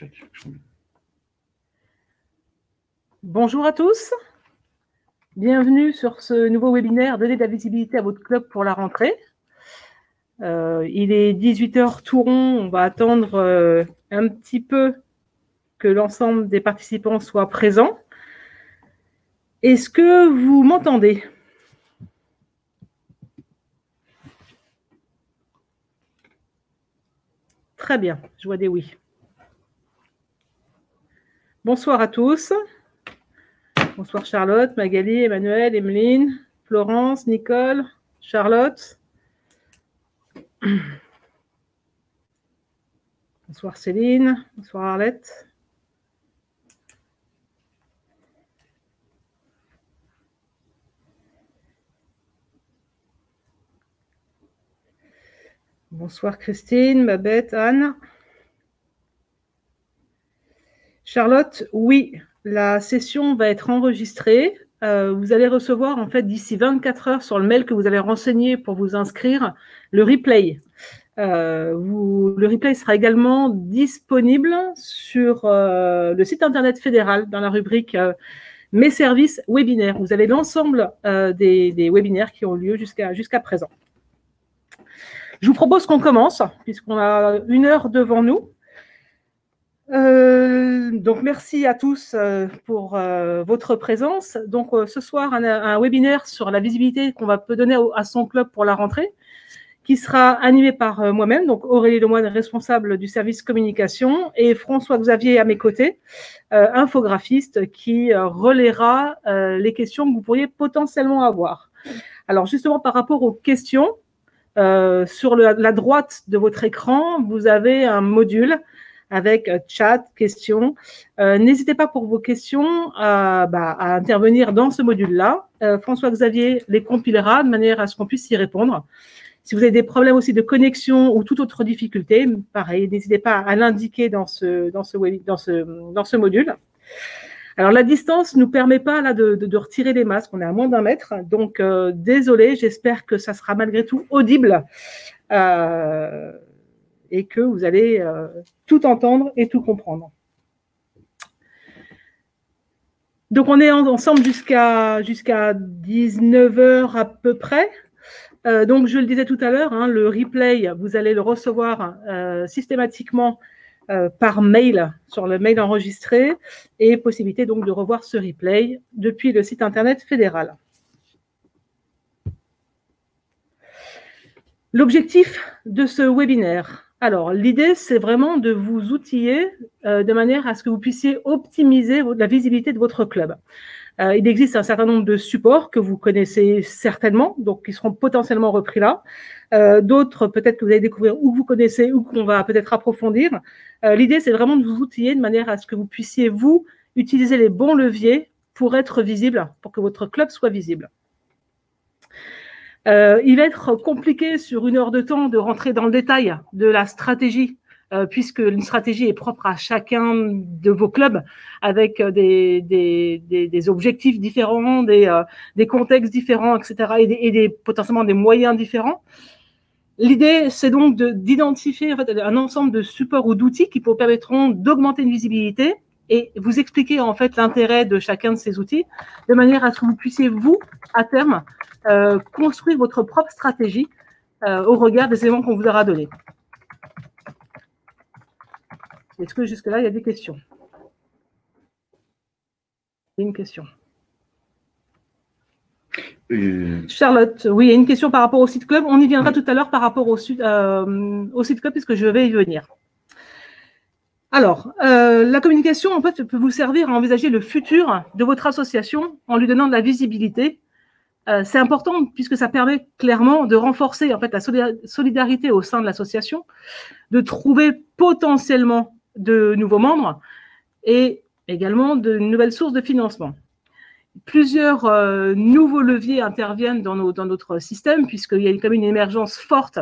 chat. Bonjour à tous. Bienvenue sur ce nouveau webinaire « Donner de la visibilité à votre club pour la rentrée ». Il est 18h tout rond. On va attendre un petit peu que l'ensemble des participants soient présents. Est-ce que vous m'entendez ? Très bien, je vois des oui. Bonsoir à tous. Bonsoir Charlotte, Magali, Emmanuel, Emeline, Florence, Nicole, Charlotte. Bonsoir Céline, bonsoir Arlette. Bonsoir Christine, Babette, Anne. Charlotte, oui, la session va être enregistrée. Vous allez recevoir en fait d'ici 24 heures sur le mail que vous avez renseigné pour vous inscrire le replay. Le replay sera également disponible sur le site internet fédéral dans la rubrique Mes services webinaires. Vous avez l'ensemble des webinaires qui ont lieu jusqu'à présent. Je vous propose qu'on commence, puisqu'on a 1 heure devant nous. Donc, merci à tous pour votre présence. Donc, ce soir, un webinaire sur la visibilité qu'on va donner à son club pour la rentrée, qui sera animé par moi-même, donc Aurélie Lemoine, responsable du service communication, et François-Xavier à mes côtés, infographiste, qui relayera les questions que vous pourriez potentiellement avoir. Alors, justement, par rapport aux questions, sur la droite de votre écran, vous avez un module avec chat, questions. N'hésitez pas pour vos questions à intervenir dans ce module-là. François-Xavier les compilera de manière à ce qu'on puisse y répondre. Si vous avez des problèmes aussi de connexion ou toute autre difficulté, pareil, n'hésitez pas à l'indiquer dans ce module. Alors, la distance ne nous permet pas là, de retirer les masques. On est à moins d'1 mètre. Donc, désolé, j'espère que ça sera malgré tout audible et que vous allez tout entendre et tout comprendre. Donc, on est ensemble jusqu'à 19h à peu près. Donc, je le disais tout à l'heure, le replay, vous allez le recevoir systématiquement par mail, sur le mail enregistré, et possibilité donc de revoir ce replay depuis le site internet fédéral. L'objectif de ce webinaire, alors l'idée c'est vraiment de vous outiller de manière à ce que vous puissiez optimiser la visibilité de votre club. Il existe un certain nombre de supports que vous connaissez certainement, donc qui seront potentiellement repris là. D'autres, peut-être que vous allez découvrir ou que vous connaissez ou qu'on va peut-être approfondir. L'idée, c'est vraiment de vous outiller de manière à ce que vous puissiez, vous, utiliser les bons leviers pour être visible, pour que votre club soit visible. Il va être compliqué sur 1 heure de temps de rentrer dans le détail de la stratégie, puisque une stratégie est propre à chacun de vos clubs, avec des objectifs différents, des contextes différents, etc., et potentiellement des moyens différents. L'idée, c'est donc d'identifier en fait, un ensemble de supports ou d'outils qui vous permettront d'augmenter une visibilité et vous expliquer en fait l'intérêt de chacun de ces outils, de manière à ce que vous puissiez, vous, à terme, construire votre propre stratégie au regard des éléments qu'on vous aura donnés. Est-ce que jusque-là, il y a des questions? Une question. Charlotte, oui, il y a une question par rapport au site club. On y viendra tout à l'heure par rapport au site club, puisque je vais y venir. Alors, la communication, en fait, peut vous servir à envisager le futur de votre association en lui donnant de la visibilité. C'est important puisque ça permet clairement de renforcer en fait, la solidarité au sein de l'association, de trouver potentiellement de nouveaux membres et également de nouvelles sources de financement. Plusieurs nouveaux leviers interviennent dans notre système, puisqu'il y a quand même une émergence forte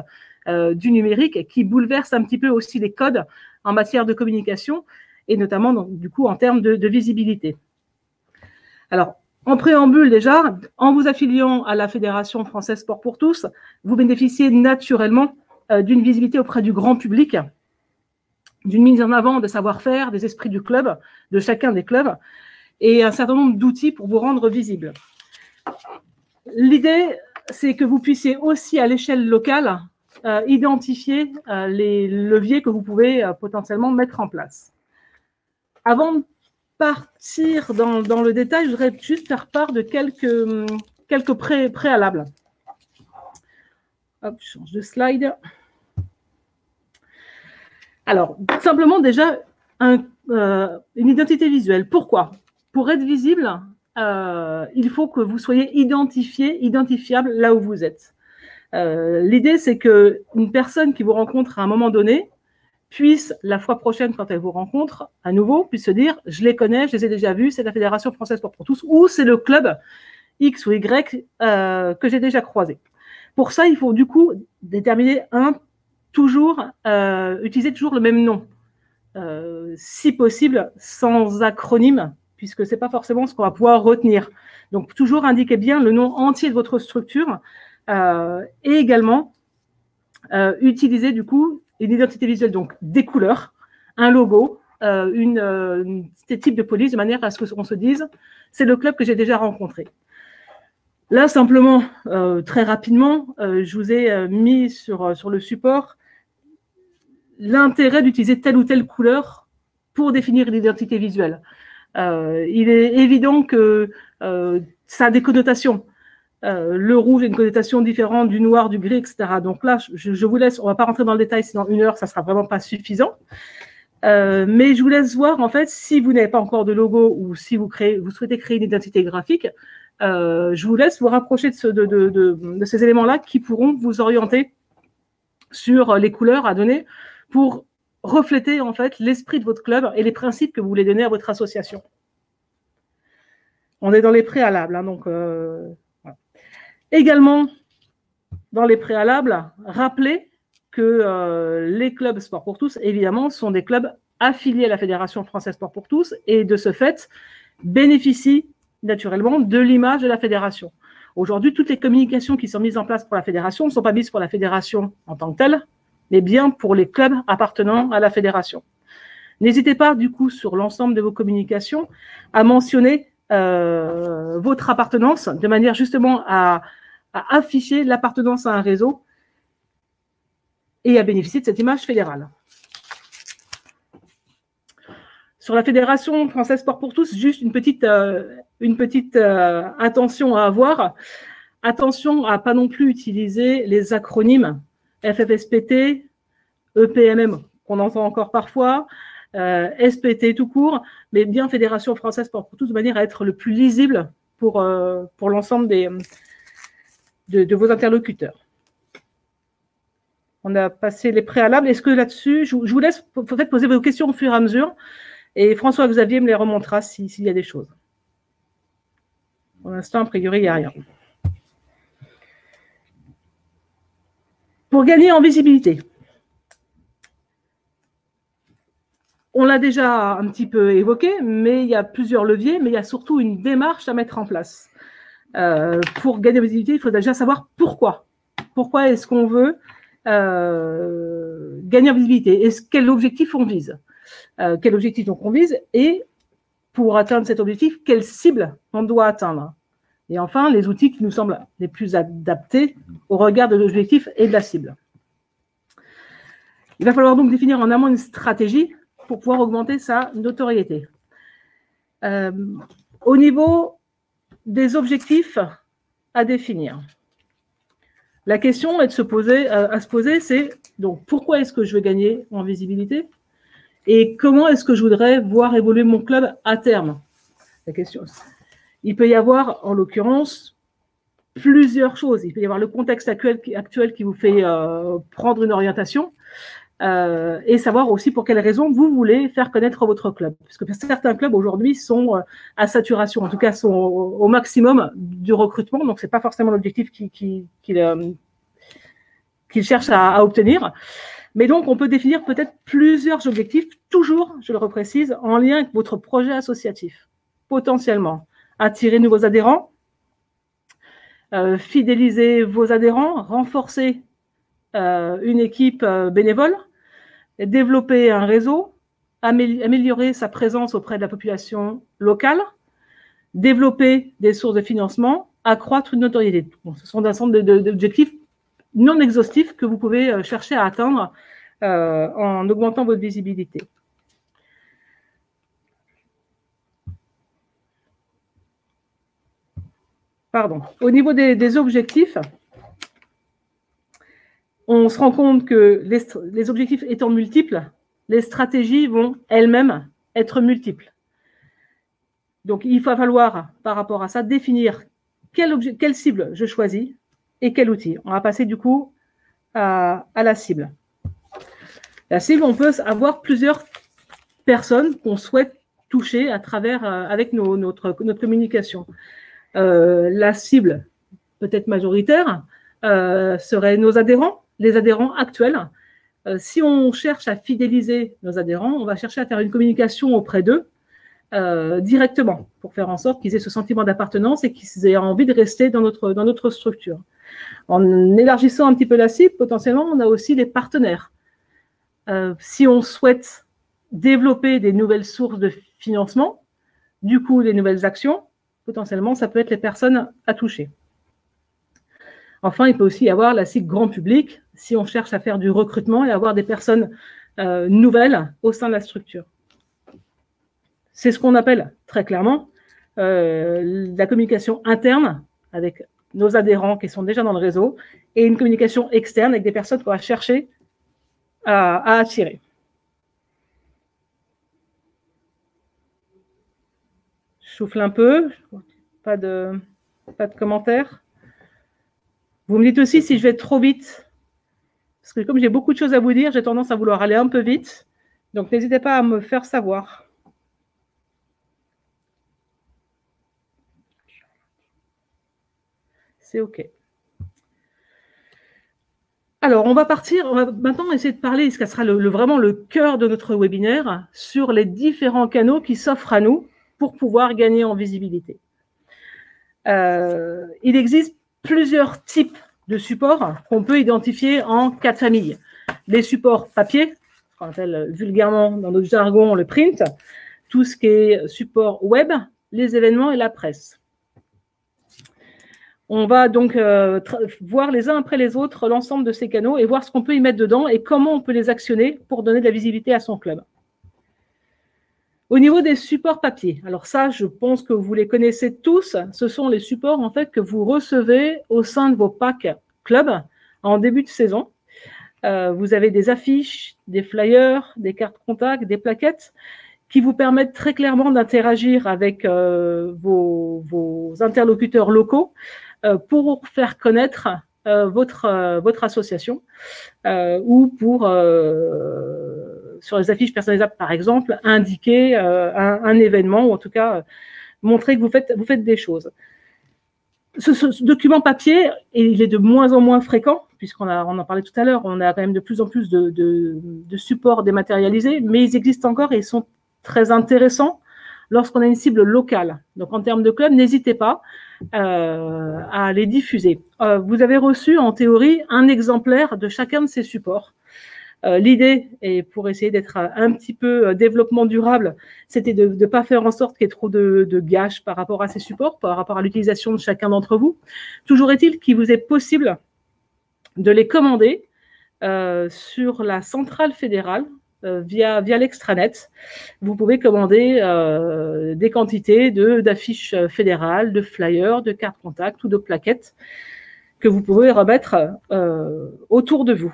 du numérique qui bouleverse un petit peu aussi les codes en matière de communication, et notamment donc, du coup en termes de visibilité. Alors, en préambule déjà, en vous affiliant à la Fédération française Sport pour tous, vous bénéficiez naturellement d'une visibilité auprès du grand public d'une mise en avant des savoir-faire, des esprits du club, de chacun des clubs, et un certain nombre d'outils pour vous rendre visible. L'idée, c'est que vous puissiez aussi, à l'échelle locale, identifier les leviers que vous pouvez potentiellement mettre en place. Avant de partir dans le détail, je voudrais juste faire part de quelques préalables. Hop, je change de slide. Alors, simplement déjà, une identité visuelle. Pourquoi? Pour être visible, il faut que vous soyez identifiable là où vous êtes. L'idée, c'est qu'une personne qui vous rencontre à un moment donné puisse, la fois prochaine, quand elle vous rencontre, à nouveau, puisse se dire « je les connais, je les ai déjà vus, c'est la Fédération Française Sport pour tous » ou c'est le club X ou Y que j'ai déjà croisé. Pour ça, il faut du coup déterminer utiliser toujours le même nom. Si possible, sans acronyme, puisque ce n'est pas forcément ce qu'on va pouvoir retenir. Donc, toujours indiquer bien le nom entier de votre structure et également utiliser du coup une identité visuelle, donc des couleurs, un logo, des types de police, de manière à ce qu'on se dise c'est le club que j'ai déjà rencontré. Là, simplement, très rapidement, je vous ai mis sur le support l'intérêt d'utiliser telle ou telle couleur pour définir l'identité visuelle. Il est évident que ça a des connotations. Le rouge a une connotation différente du noir, du gris, etc. Donc là, je vous laisse, on ne va pas rentrer dans le détail, sinon 1 heure, ça ne sera vraiment pas suffisant. Mais je vous laisse voir, en fait, si vous n'avez pas encore de logo ou si vous souhaitez créer une identité graphique, je vous laisse vous rapprocher de ces éléments-là qui pourront vous orienter sur les couleurs à donner pour refléter en fait l'esprit de votre club et les principes que vous voulez donner à votre association. On est dans les préalables, hein, donc voilà. Également dans les préalables, rappelez que les clubs Sport pour tous, évidemment, sont des clubs affiliés à la Fédération Française Sport pour tous et de ce fait bénéficient naturellement de l'image de la fédération. Aujourd'hui, toutes les communications qui sont mises en place pour la fédération ne sont pas mises pour la fédération en tant que telle, mais bien pour les clubs appartenant à la fédération. N'hésitez pas, du coup, sur l'ensemble de vos communications, à mentionner votre appartenance, de manière justement à afficher l'appartenance à un réseau et à bénéficier de cette image fédérale. Sur la Fédération Française Sport pour tous, juste une petite attention à avoir. Attention à ne pas non plus utiliser les acronymes FFSPT, EPMM, qu'on entend encore parfois, SPT tout court, mais bien Fédération Française Sport pour tous, de manière à être le plus lisible pour l'ensemble de vos interlocuteurs. On a passé les préalables. Est-ce que là-dessus, je vous laisse peut-être poser vos questions au fur et à mesure, et François-Xavier me les remontera s'il y a des choses. Pour l'instant, a priori, il n'y a rien. Pour gagner en visibilité, on l'a déjà un petit peu évoqué, mais il y a plusieurs leviers, mais il y a surtout une démarche à mettre en place. Pour gagner en visibilité, il faut déjà savoir pourquoi. Pourquoi est-ce qu'on veut gagner en visibilité? Quel objectif on vise? Quel objectif donc on vise? Et pour atteindre cet objectif, quelle cible on doit atteindre? Et enfin, les outils qui nous semblent les plus adaptés au regard de l'objectif et de la cible. Il va falloir donc définir en amont une stratégie pour pouvoir augmenter sa notoriété. Au niveau des objectifs à définir, la question est à se poser, c'est donc pourquoi est-ce que je veux gagner en visibilité et comment est-ce que je voudrais voir évoluer mon club à terme? La question. Il peut y avoir, en l'occurrence, plusieurs choses. Il peut y avoir le contexte actuel qui vous fait prendre une orientation et savoir aussi pour quelles raisons vous voulez faire connaître votre club. Parce que certains clubs aujourd'hui sont à saturation, en tout cas sont au maximum du recrutement, donc ce n'est pas forcément l'objectif qu'ils cherchent à obtenir. Mais donc, on peut définir peut-être plusieurs objectifs, toujours, je le reprécise, en lien avec votre projet associatif, potentiellement. Attirer de nouveaux adhérents, fidéliser vos adhérents, renforcer une équipe bénévole, développer un réseau, améliorer sa présence auprès de la population locale, développer des sources de financement, accroître une notoriété. Bon, ce sont un ensemble d'objectifs non exhaustifs que vous pouvez chercher à atteindre en augmentant votre visibilité. Pardon. Au niveau des objectifs, on se rend compte que les objectifs étant multiples, les stratégies vont elles-mêmes être multiples. Donc, il va falloir, par rapport à ça, définir quelle cible je choisis et quel outil. On va passer du coup à la cible. La cible, on peut avoir plusieurs personnes qu'on souhaite toucher à travers, avec notre communication. La cible, peut-être majoritaire, serait nos adhérents, les adhérents actuels. Si on cherche à fidéliser nos adhérents, on va chercher à faire une communication auprès d'eux directement pour faire en sorte qu'ils aient ce sentiment d'appartenance et qu'ils aient envie de rester dans notre structure. En élargissant un petit peu la cible, potentiellement, on a aussi les partenaires. Si on souhaite développer des nouvelles sources de financement, du coup, des nouvelles actions, potentiellement, ça peut être les personnes à toucher. Enfin, il peut aussi y avoir la cible grand public, si on cherche à faire du recrutement et avoir des personnes nouvelles au sein de la structure. C'est ce qu'on appelle très clairement la communication interne avec nos adhérents qui sont déjà dans le réseau et une communication externe avec des personnes qu'on va chercher à attirer. Je souffle un peu, pas de commentaires. Vous me dites aussi si je vais trop vite, parce que comme j'ai beaucoup de choses à vous dire, j'ai tendance à vouloir aller un peu vite. Donc, n'hésitez pas à me faire savoir. C'est OK. Alors, on va maintenant essayer de parler, ce qui sera vraiment le cœur de notre webinaire, sur les différents canaux qui s'offrent à nous pour pouvoir gagner en visibilité. Il existe plusieurs types de supports qu'on peut identifier en 4 familles. Les supports papier, ce qu'on appelle vulgairement dans notre jargon le print, tout ce qui est support web, les événements et la presse. On va donc voir les uns après les autres l'ensemble de ces canaux et voir ce qu'on peut y mettre dedans et comment on peut les actionner pour donner de la visibilité à son club. Au niveau des supports papier, alors ça, je pense que vous les connaissez tous. Ce sont les supports en fait que vous recevez au sein de vos packs club en début de saison. Vous avez des affiches, des flyers, des cartes contacts, des plaquettes qui vous permettent très clairement d'interagir avec vos interlocuteurs locaux pour faire connaître votre association ou pour, sur les affiches personnalisables par exemple, indiquer un événement ou en tout cas montrer que vous faites des choses. Ce document papier, il est de moins en moins fréquent, puisqu'on en parlait tout à l'heure, on a quand même de plus en plus de supports dématérialisés, mais ils existent encore et ils sont très intéressants lorsqu'on a une cible locale. Donc, en termes de club, n'hésitez pas à les diffuser. Vous avez reçu, en théorie, un exemplaire de chacun de ces supports. L'idée, et pour essayer d'être un petit peu développement durable, c'était de ne pas faire en sorte qu'il y ait trop de gâches par rapport à ces supports, par rapport à l'utilisation de chacun d'entre vous. Toujours est-il qu'il vous est possible de les commander sur la centrale fédérale via l'extranet. Vous pouvez commander des quantités d'affiches fédérales, de flyers, de cartes contacts ou de plaquettes que vous pouvez remettre autour de vous.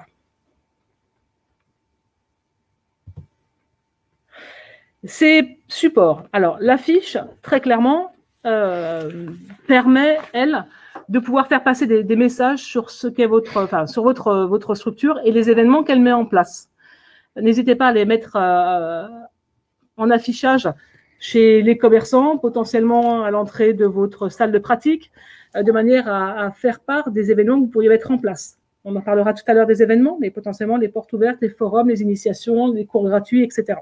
Ces supports. Alors, l'affiche, très clairement, permet, elle, de pouvoir faire passer des messages sur ce qu'est sur votre structure et les événements qu'elle met en place. N'hésitez pas à les mettre en affichage chez les commerçants, potentiellement à l'entrée de votre salle de pratique, de manière à faire part des événements que vous pourriez mettre en place. On en parlera tout à l'heure des événements, mais potentiellement les portes ouvertes, les forums, les initiations, les cours gratuits, etc.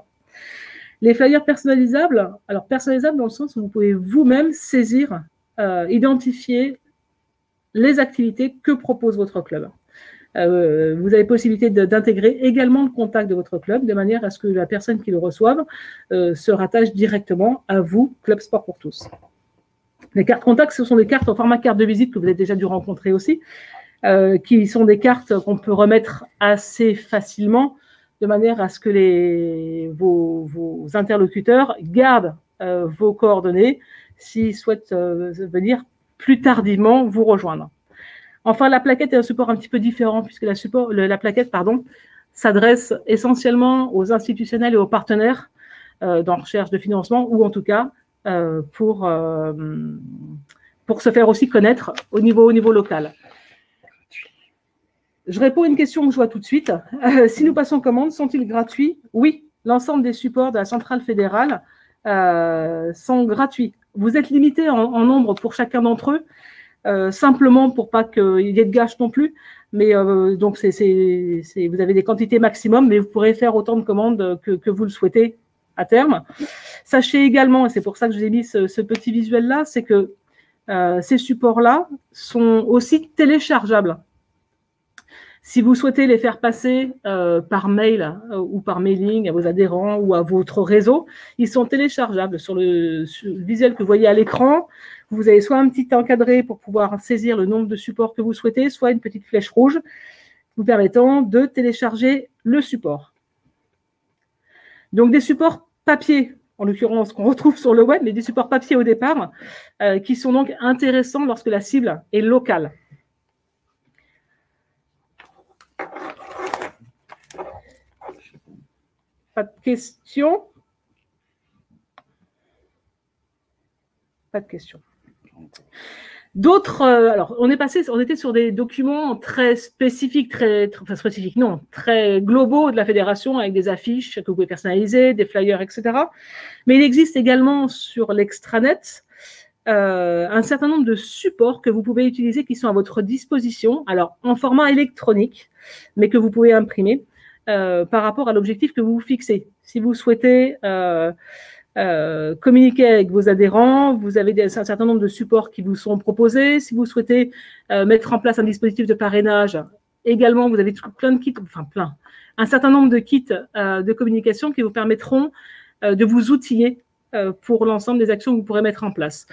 Les flyers personnalisables, alors personnalisables dans le sens où vous pouvez vous-même saisir, identifier les activités que propose votre club. vous avez possibilité d'intégrer également le contact de votre club, de manière à ce que la personne qui le reçoive se rattache directement à vous, Club Sport pour tous. Les cartes contacts, ce sont des cartes en format carte de visite que vous avez déjà dû rencontrer aussi, qui sont des cartes qu'on peut remettre assez facilement, de manière à ce que vos interlocuteurs gardent vos coordonnées s'ils souhaitent venir plus tardivement vous rejoindre. Enfin, la plaquette est un support un petit peu différent, puisque la plaquette s'adresse essentiellement aux institutionnels et aux partenaires dans recherche de financement, ou en tout cas pour se faire aussi connaître au niveau local. Je réponds à une question que je vois tout de suite. Si nous passons commande, sont-ils gratuits? Oui, l'ensemble des supports de la centrale fédérale sont gratuits. Vous êtes limité en nombre pour chacun d'entre eux, simplement pour pas qu'il y ait de gâches non plus. Mais donc, vous avez des quantités maximum, mais vous pourrez faire autant de commandes que vous le souhaitez à terme. Sachez également, et c'est pour ça que je vous ai mis ce petit visuel-là, c'est que ces supports-là sont aussi téléchargeables. Si vous souhaitez les faire passer par mail ou par mailing à vos adhérents ou à votre réseau, ils sont téléchargeables sur le visuel que vous voyez à l'écran. Vous avez soit un petit encadré pour pouvoir saisir le nombre de supports que vous souhaitez, soit une petite flèche rouge vous permettant de télécharger le support. Donc des supports papier, en l'occurrence, qu'on retrouve sur le web, mais des supports papier au départ, qui sont donc intéressants lorsque la cible est locale. Pas de questions? Pas de questions. D'autres, alors on était sur des documents très spécifiques, très globaux de la fédération, avec des affiches que vous pouvez personnaliser, des flyers, etc. Mais il existe également sur l'extranet un certain nombre de supports que vous pouvez utiliser qui sont à votre disposition, alors en format électronique, mais que vous pouvez imprimer par rapport à l'objectif que vous vous fixez. Si vous souhaitez communiquer avec vos adhérents, vous avez un certain nombre de supports qui vous sont proposés. Si vous souhaitez mettre en place un dispositif de parrainage, également, vous avez plein de kits, un certain nombre de kits de communication qui vous permettront de vous outiller pour l'ensemble des actions que vous pourrez mettre en place.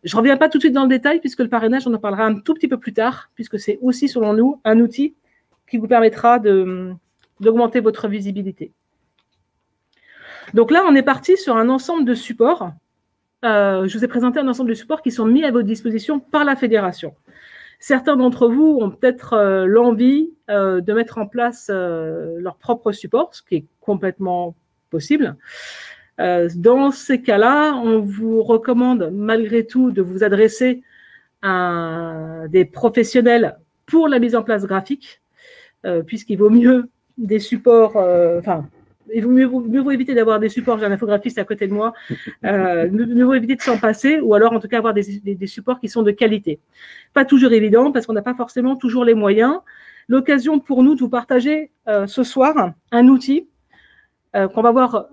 Je ne reviens pas tout de suite dans le détail, puisque le parrainage, on en parlera un tout petit peu plus tard, puisque c'est aussi, selon nous, un outil qui vous permettra d'augmenter votre visibilité. Donc là, on est parti sur un ensemble de supports. Je vous ai présenté un ensemble de supports qui sont mis à votre disposition par la fédération. Certains d'entre vous ont peut-être l'envie de mettre en place leur propre support, ce qui est complètement possible. Dans ces cas-là, on vous recommande malgré tout de vous adresser à des professionnels pour la mise en place graphique, puisqu'il vaut mieux des supports, il vaut mieux éviter d'avoir des supports, j'ai un infographiste à côté de moi, mieux vaut éviter de s'en passer, ou alors en tout cas avoir des supports qui sont de qualité. Pas toujours évident, parce qu'on n'a pas forcément toujours les moyens. L'occasion pour nous de vous partager ce soir un outil qu'on va voir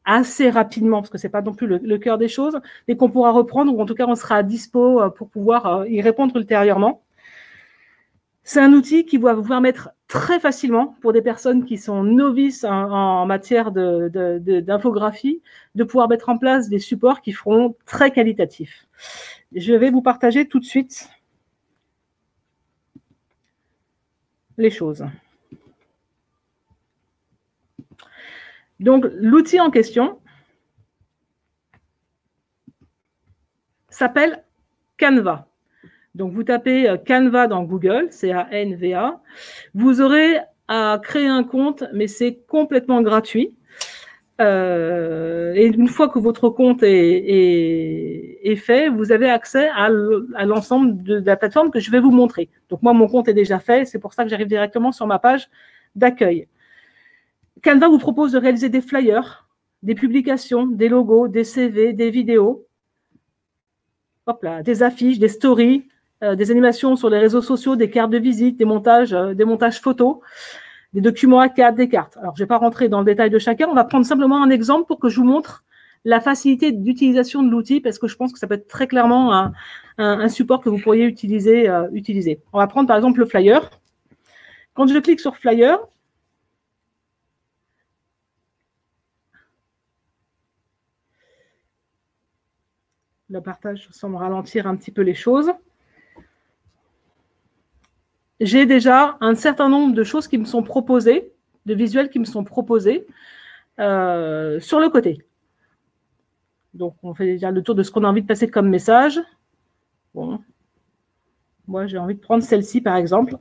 assez rapidement, parce que ce n'est pas non plus le cœur des choses, mais qu'on pourra reprendre, ou en tout cas on sera à dispo pour pouvoir y répondre ultérieurement. C'est un outil qui va vous permettre très facilement, pour des personnes qui sont novices en matière d'infographie, de pouvoir mettre en place des supports qui seront très qualitatifs. Je vais vous partager tout de suite les choses. Donc, l'outil en question s'appelle Canva. Donc, vous tapez Canva dans Google, C-A-N-V-A. Vous aurez à créer un compte, mais c'est complètement gratuit. Et une fois que votre compte est fait, vous avez accès à l'ensemble de la plateforme que je vais vous montrer. Donc, moi, mon compte est déjà fait. C'est pour ça que j'arrive directement sur ma page d'accueil. Canva vous propose de réaliser des flyers, des publications, des logos, des CV, des vidéos, hop là, des affiches, des stories, des animations sur les réseaux sociaux, des cartes de visite, des montages photos, des documents A4, des cartes. Alors, je ne vais pas rentrer dans le détail de chacun. On va prendre simplement un exemple pour que je vous montre la facilité d'utilisation de l'outil, parce que je pense que ça peut être très clairement un support que vous pourriez utiliser. On va prendre par exemple le flyer. quand je clique sur Flyer, le partage semble ralentir un petit peu les choses. J'ai déjà un certain nombre de choses qui me sont proposées, de visuels qui me sont proposés sur le côté. Donc, on fait déjà le tour de ce qu'on a envie de passer comme message. Bon. Moi, j'ai envie de prendre celle-ci, par exemple.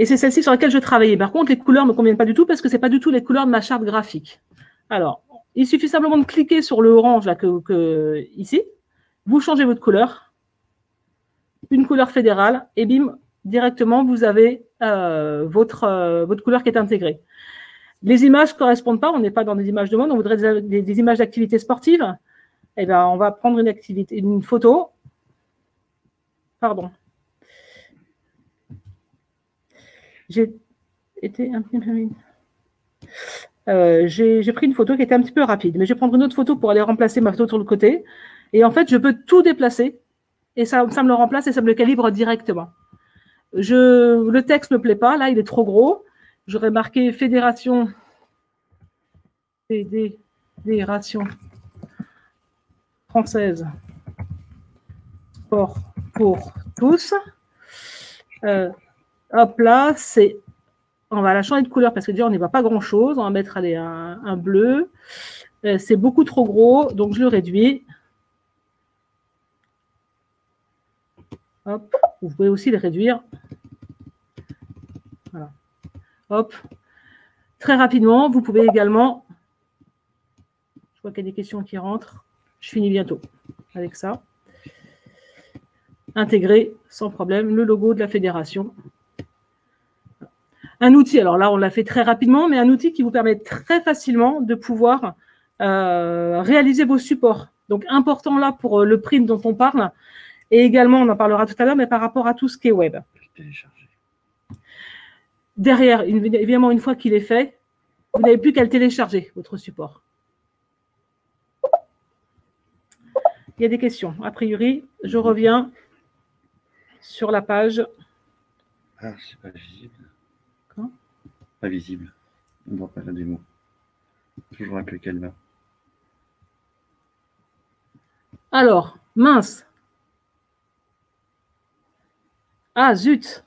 Et c'est celle-ci sur laquelle je travaillais. Par contre, les couleurs ne me conviennent pas du tout parce que ce n'est pas du tout les couleurs de ma charte graphique. Alors, il suffit simplement de cliquer sur le orange là, ici. Vous changez votre couleur. Une couleur fédérale. Et bim, directement, vous avez votre couleur qui est intégrée. Les images ne correspondent pas. On n'est pas dans des images de mode. On voudrait des images d'activité sportive. Eh bien, on va prendre une photo. Pardon. J'ai pris une photo qui était un petit peu rapide, mais je vais prendre une autre photo pour aller remplacer ma photo sur le côté. Et en fait, je peux tout déplacer et ça me le remplace et ça me le calibre directement. Le texte ne me plaît pas, là, il est trop gros. J'aurais marqué Fédération française sport pour tous. Hop là, on va la changer de couleur parce que déjà on n'y voit pas grand chose. On va mettre un bleu. C'est beaucoup trop gros, donc je le réduis. Hop, vous pouvez aussi le réduire. Voilà. Hop. Très rapidement, vous pouvez également. Je vois qu'il y a des questions qui rentrent. Je finis bientôt avec ça. Intégrer sans problème le logo de la fédération. Un outil, alors là on l'a fait très rapidement, mais un outil qui vous permet très facilement de pouvoir réaliser vos supports. Donc important là pour le print dont on parle, et également on en parlera tout à l'heure, mais par rapport à tout ce qui est web. Derrière, évidemment une fois qu'il est fait, vous n'avez plus qu'à le télécharger, votre support. Il y a des questions. A priori, je reviens sur la page. Ah, c'est pas visible. Pas visible. On ne voit pas la démo. Toujours avec le Canva. Alors, mince. Ah, zut.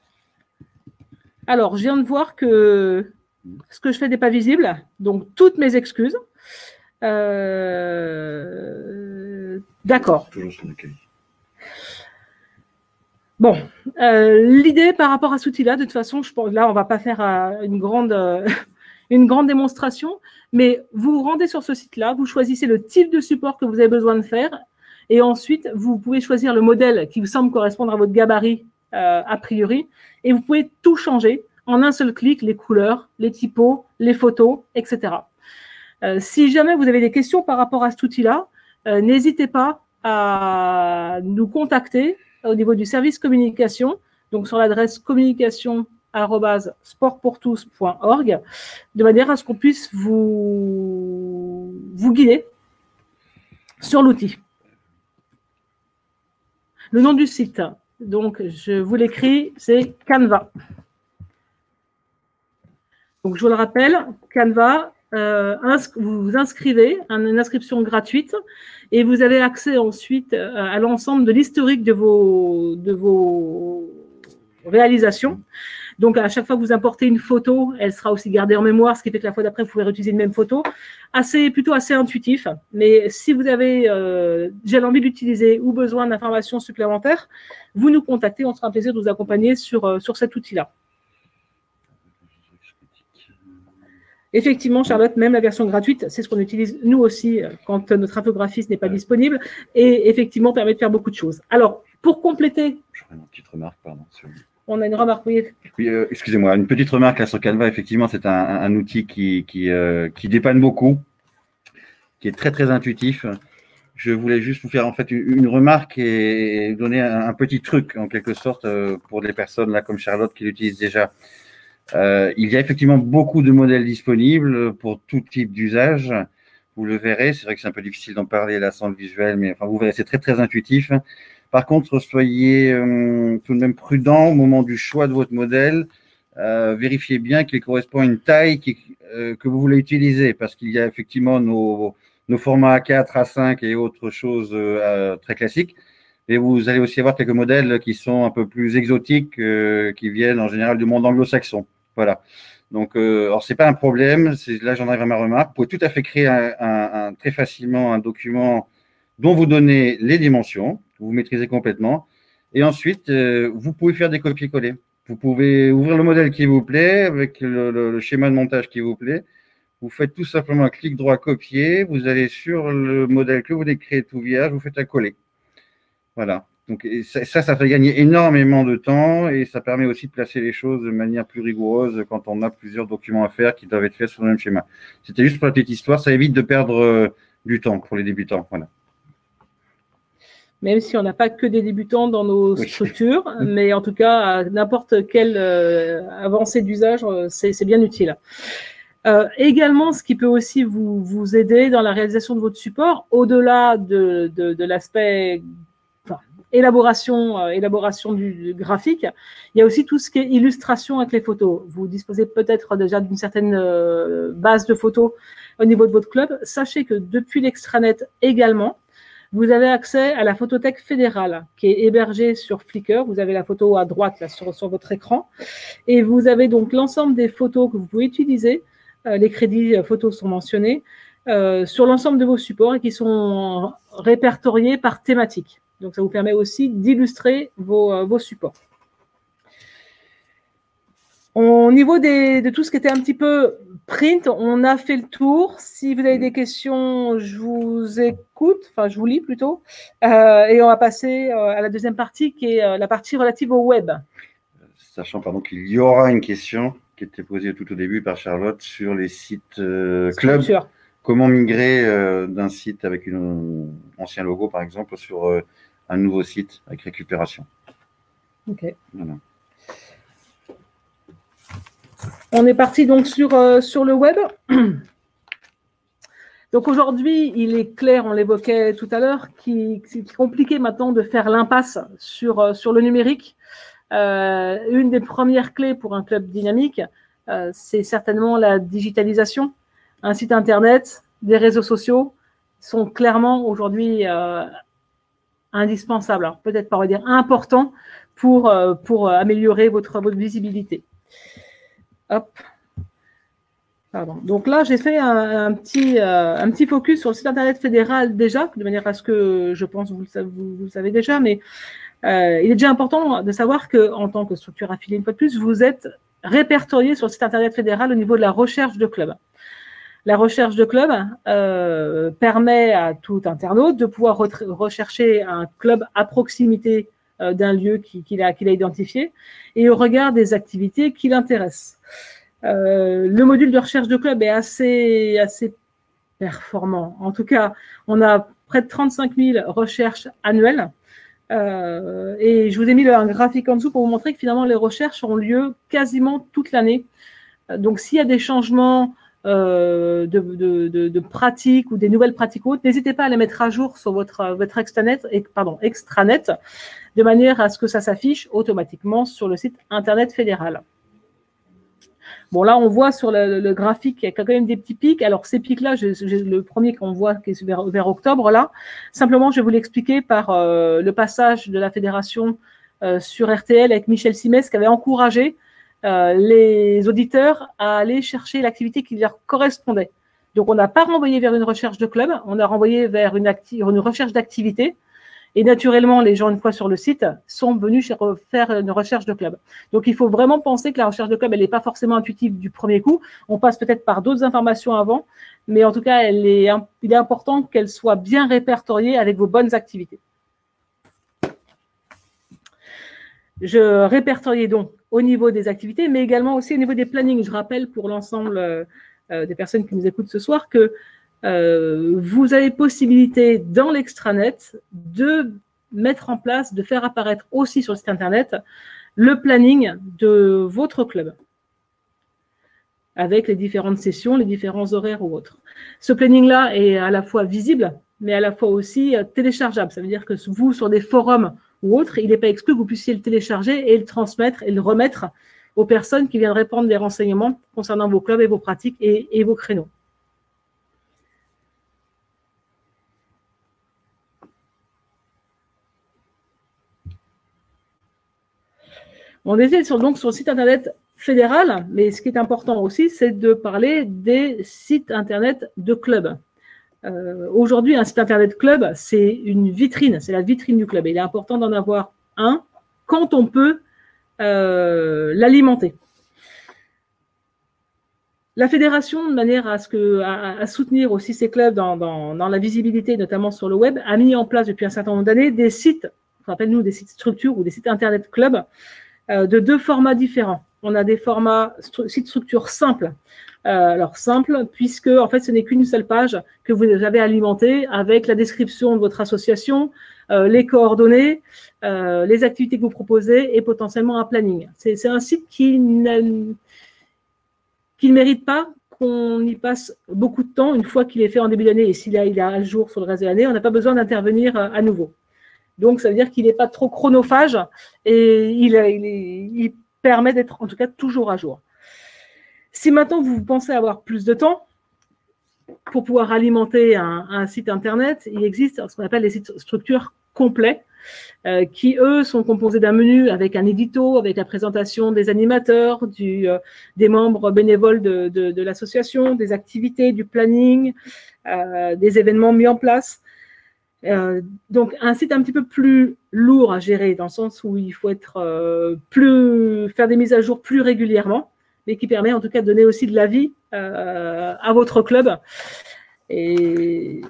Alors, je viens de voir que ce que je fais n'est pas visible. Donc, toutes mes excuses. D'accord. Toujours sur l'accueil. Bon, l'idée par rapport à cet outil-là, de toute façon, je pense, là, on ne va pas faire une grande démonstration, mais vous vous rendez sur ce site-là, vous choisissez le type de support que vous avez besoin de faire, et ensuite, vous pouvez choisir le modèle qui vous semble correspondre à votre gabarit a priori, et vous pouvez tout changer en un seul clic, les couleurs, les typos, les photos, etc. Si jamais vous avez des questions par rapport à cet outil-là, n'hésitez pas à nous contacter au niveau du service communication, donc sur l'adresse communication@sportpourtous.org, de manière à ce qu'on puisse vous guider sur l'outil. Le nom du site, donc je vous l'écris, c'est Canva. Donc je vous le rappelle, Canva, vous vous inscrivez, une inscription gratuite, et vous avez accès ensuite à l'ensemble de l'historique de vos réalisations. Donc, à chaque fois que vous importez une photo, elle sera aussi gardée en mémoire, ce qui fait que la fois d'après, vous pouvez réutiliser une même photo. Plutôt assez intuitif. Mais si vous avez déjà envie d'utiliser ou besoin d'informations supplémentaires, vous nous contactez, on sera un plaisir de vous accompagner sur cet outil-là. Effectivement, Charlotte, même la version gratuite, c'est ce qu'on utilise nous aussi quand notre infographiste n'est pas disponible, et effectivement permet de faire beaucoup de choses. Alors, pour compléter… Je ferai une petite remarque, pardon. On a une remarque, oui. Oui, excusez-moi, une petite remarque là sur Canva. Effectivement, c'est un outil qui dépanne beaucoup, qui est très, très intuitif. Je voulais juste vous faire en fait une remarque et donner un petit truc en quelque sorte pour les personnes là comme Charlotte qui l'utilisent déjà. Il y a effectivement beaucoup de modèles disponibles pour tout type d'usage. Vous le verrez, c'est vrai que c'est un peu difficile d'en parler là sans le visuel, mais enfin, vous verrez, c'est très très intuitif. Par contre, soyez tout de même prudent au moment du choix de votre modèle. Vérifiez bien qu'il correspond à une taille que vous voulez utiliser, parce qu'il y a effectivement nos formats A4, A5 et autres choses très classiques. Et vous allez aussi avoir quelques modèles qui sont un peu plus exotiques, qui viennent en général du monde anglo-saxon. Voilà. Donc, alors c'est pas un problème. Là, j'en arrive à ma remarque. Vous pouvez tout à fait créer très facilement un document dont vous donnez les dimensions, que vous maîtrisez complètement. Et ensuite, vous pouvez faire des copier-coller. Vous pouvez ouvrir le modèle qui vous plaît avec le schéma de montage qui vous plaît. Vous faites tout simplement un clic droit copier. Vous allez sur le modèle que vous voulez créer tout vierge. Vous faites un coller. Voilà. Donc, ça fait gagner énormément de temps et ça permet aussi de placer les choses de manière plus rigoureuse quand on a plusieurs documents à faire qui doivent être faits sur le même schéma. C'était juste pour la petite histoire. Ça évite de perdre du temps pour les débutants. Voilà. Même si on n'a pas que des débutants dans nos structures, mais en tout cas, n'importe quelle avancée d'usage, c'est bien utile. Également, ce qui peut aussi vous aider dans la réalisation de votre support, au-delà de l'aspect élaboration du graphique, il y a aussi tout ce qui est illustration avec les photos. Vous disposez peut-être déjà d'une certaine base de photos au niveau de votre club. Sachez que depuis l'extranet également, vous avez accès à la photothèque fédérale qui est hébergée sur Flickr. Vous avez la photo à droite là, sur votre écran. Et vous avez donc l'ensemble des photos que vous pouvez utiliser. Les crédits photos sont mentionnés sur l'ensemble de vos supports et qui sont répertoriés par thématique. Donc, ça vous permet aussi d'illustrer vos supports. Au niveau de tout ce qui était un petit peu print, on a fait le tour. Si vous avez des questions, je vous écoute, enfin je vous lis plutôt. Et on va passer à la deuxième partie qui est la partie relative au web. Sachant pardon, qu'il y aura une question qui était posée tout au début par Charlotte sur les sites club. Comment migrer d'un site avec un ancien logo, par exemple, sur un nouveau site avec récupération. Ok. Voilà. On est parti donc sur le web. Donc aujourd'hui, il est clair, on l'évoquait tout à l'heure, qu'il est compliqué maintenant de faire l'impasse sur le numérique. Une des premières clés pour un club dynamique, c'est certainement la digitalisation. Un site internet, des réseaux sociaux sont clairement aujourd'hui indispensables. Alors peut-être pas, on va dire importants pour améliorer votre visibilité. Hop. Pardon. Donc là, j'ai fait un petit focus sur le site internet fédéral déjà, de manière à ce que je pense que vous le savez déjà, mais il est déjà important de savoir qu'en tant que structure affiliée, une fois de plus, vous êtes répertorié sur le site internet fédéral au niveau de la recherche de club. La recherche de club permet à tout internaute de pouvoir rechercher un club à proximité d'un lieu qu'il a identifié et au regard des activités qui l'intéressent. Le module de recherche de club est assez performant. En tout cas, on a près de 35 000 recherches annuelles. Et je vous ai mis un graphique en dessous pour vous montrer que finalement, les recherches ont lieu quasiment toute l'année. Donc, s'il y a des changements de pratiques ou des nouvelles pratiques autres, n'hésitez pas à les mettre à jour sur votre extranet, de manière à ce que ça s'affiche automatiquement sur le site Internet fédéral. Bon, là, on voit sur le graphique qu'il y a quand même des petits pics. Alors, ces pics-là, le premier qu'on voit qui est vers octobre, là, simplement, je vais vous l'expliquer par le passage de la fédération sur RTL avec Michel Simès qui avait encouragé les auditeurs à aller chercher l'activité qui leur correspondait. Donc, on n'a pas renvoyé vers une recherche de club, on a renvoyé vers une recherche d'activité. Et naturellement, les gens, une fois sur le site, sont venus faire une recherche de club. Donc, il faut vraiment penser que la recherche de club, elle n'est pas forcément intuitive du premier coup. On passe peut-être par d'autres informations avant, mais en tout cas, il est important qu'elle soit bien répertoriée avec vos bonnes activités. Je répertoriais donc au niveau des activités, mais également aussi au niveau des plannings. Je rappelle pour l'ensemble des personnes qui nous écoutent ce soir que vous avez possibilité dans l'extranet de mettre en place, de faire apparaître aussi sur le site internet le planning de votre club avec les différentes sessions, les différents horaires ou autres. Ce planning-là est à la fois visible mais à la fois aussi téléchargeable. Ça veut dire que vous, sur des forums ou autres, il n'est pas exclu que vous puissiez le télécharger et le transmettre et le remettre aux personnes qui viendraient prendre des renseignements concernant vos clubs et vos pratiques et vos créneaux. On était donc sur le site internet fédéral, mais ce qui est important aussi, c'est de parler des sites internet de clubs. Aujourd'hui, un site internet club, c'est une vitrine, c'est la vitrine du club. Et il est important d'en avoir un quand on peut l'alimenter. La fédération, de manière à soutenir aussi ces clubs dans la visibilité, notamment sur le web, a mis en place depuis un certain nombre d'années des sites, rappelle-nous des sites structures ou des sites internet club, de deux formats différents. On a des formats sites structures simples. Alors simple, puisque en fait ce n'est qu'une seule page que vous avez alimentée avec la description de votre association, les coordonnées, les activités que vous proposez et potentiellement un planning. C'est un site qui ne mérite pas qu'on y passe beaucoup de temps une fois qu'il est fait en début d'année et s'il est à jour sur le reste de l'année, on n'a pas besoin d'intervenir à nouveau. Donc ça veut dire qu'il n'est pas trop chronophage et il permet d'être en tout cas toujours à jour. Si maintenant vous pensez avoir plus de temps pour pouvoir alimenter un site internet, il existe ce qu'on appelle les sites structures complets qui, eux, sont composés d'un menu avec un édito, avec la présentation des animateurs, des membres bénévoles de l'association, des activités, du planning, des événements mis en place. Donc, un site un petit peu plus lourd à gérer, dans le sens où il faut faire des mises à jour plus régulièrement, mais qui permet en tout cas de donner aussi de la vie à votre club. Et...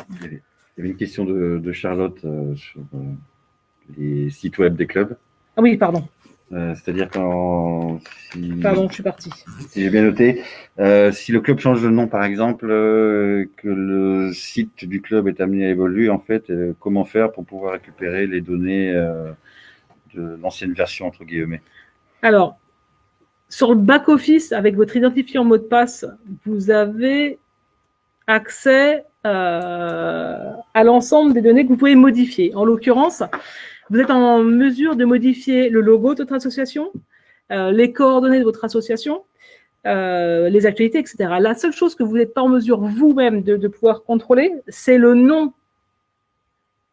Il y avait une question de Charlotte sur les sites web des clubs. Ah oui, pardon. C'est-à-dire Pardon, je suis parti. Si j'ai bien noté, si le club change de nom, par exemple, que le site du club est amené à évoluer, en fait, comment faire pour pouvoir récupérer les données de l'ancienne version, entre guillemets? Alors, sur le back-office, avec votre identifiant mot de passe, vous avez accès à l'ensemble des données que vous pouvez modifier. En l'occurrence, vous êtes en mesure de modifier le logo de votre association, les coordonnées de votre association, les actualités, etc. La seule chose que vous n'êtes pas en mesure vous-même de pouvoir contrôler, c'est le nom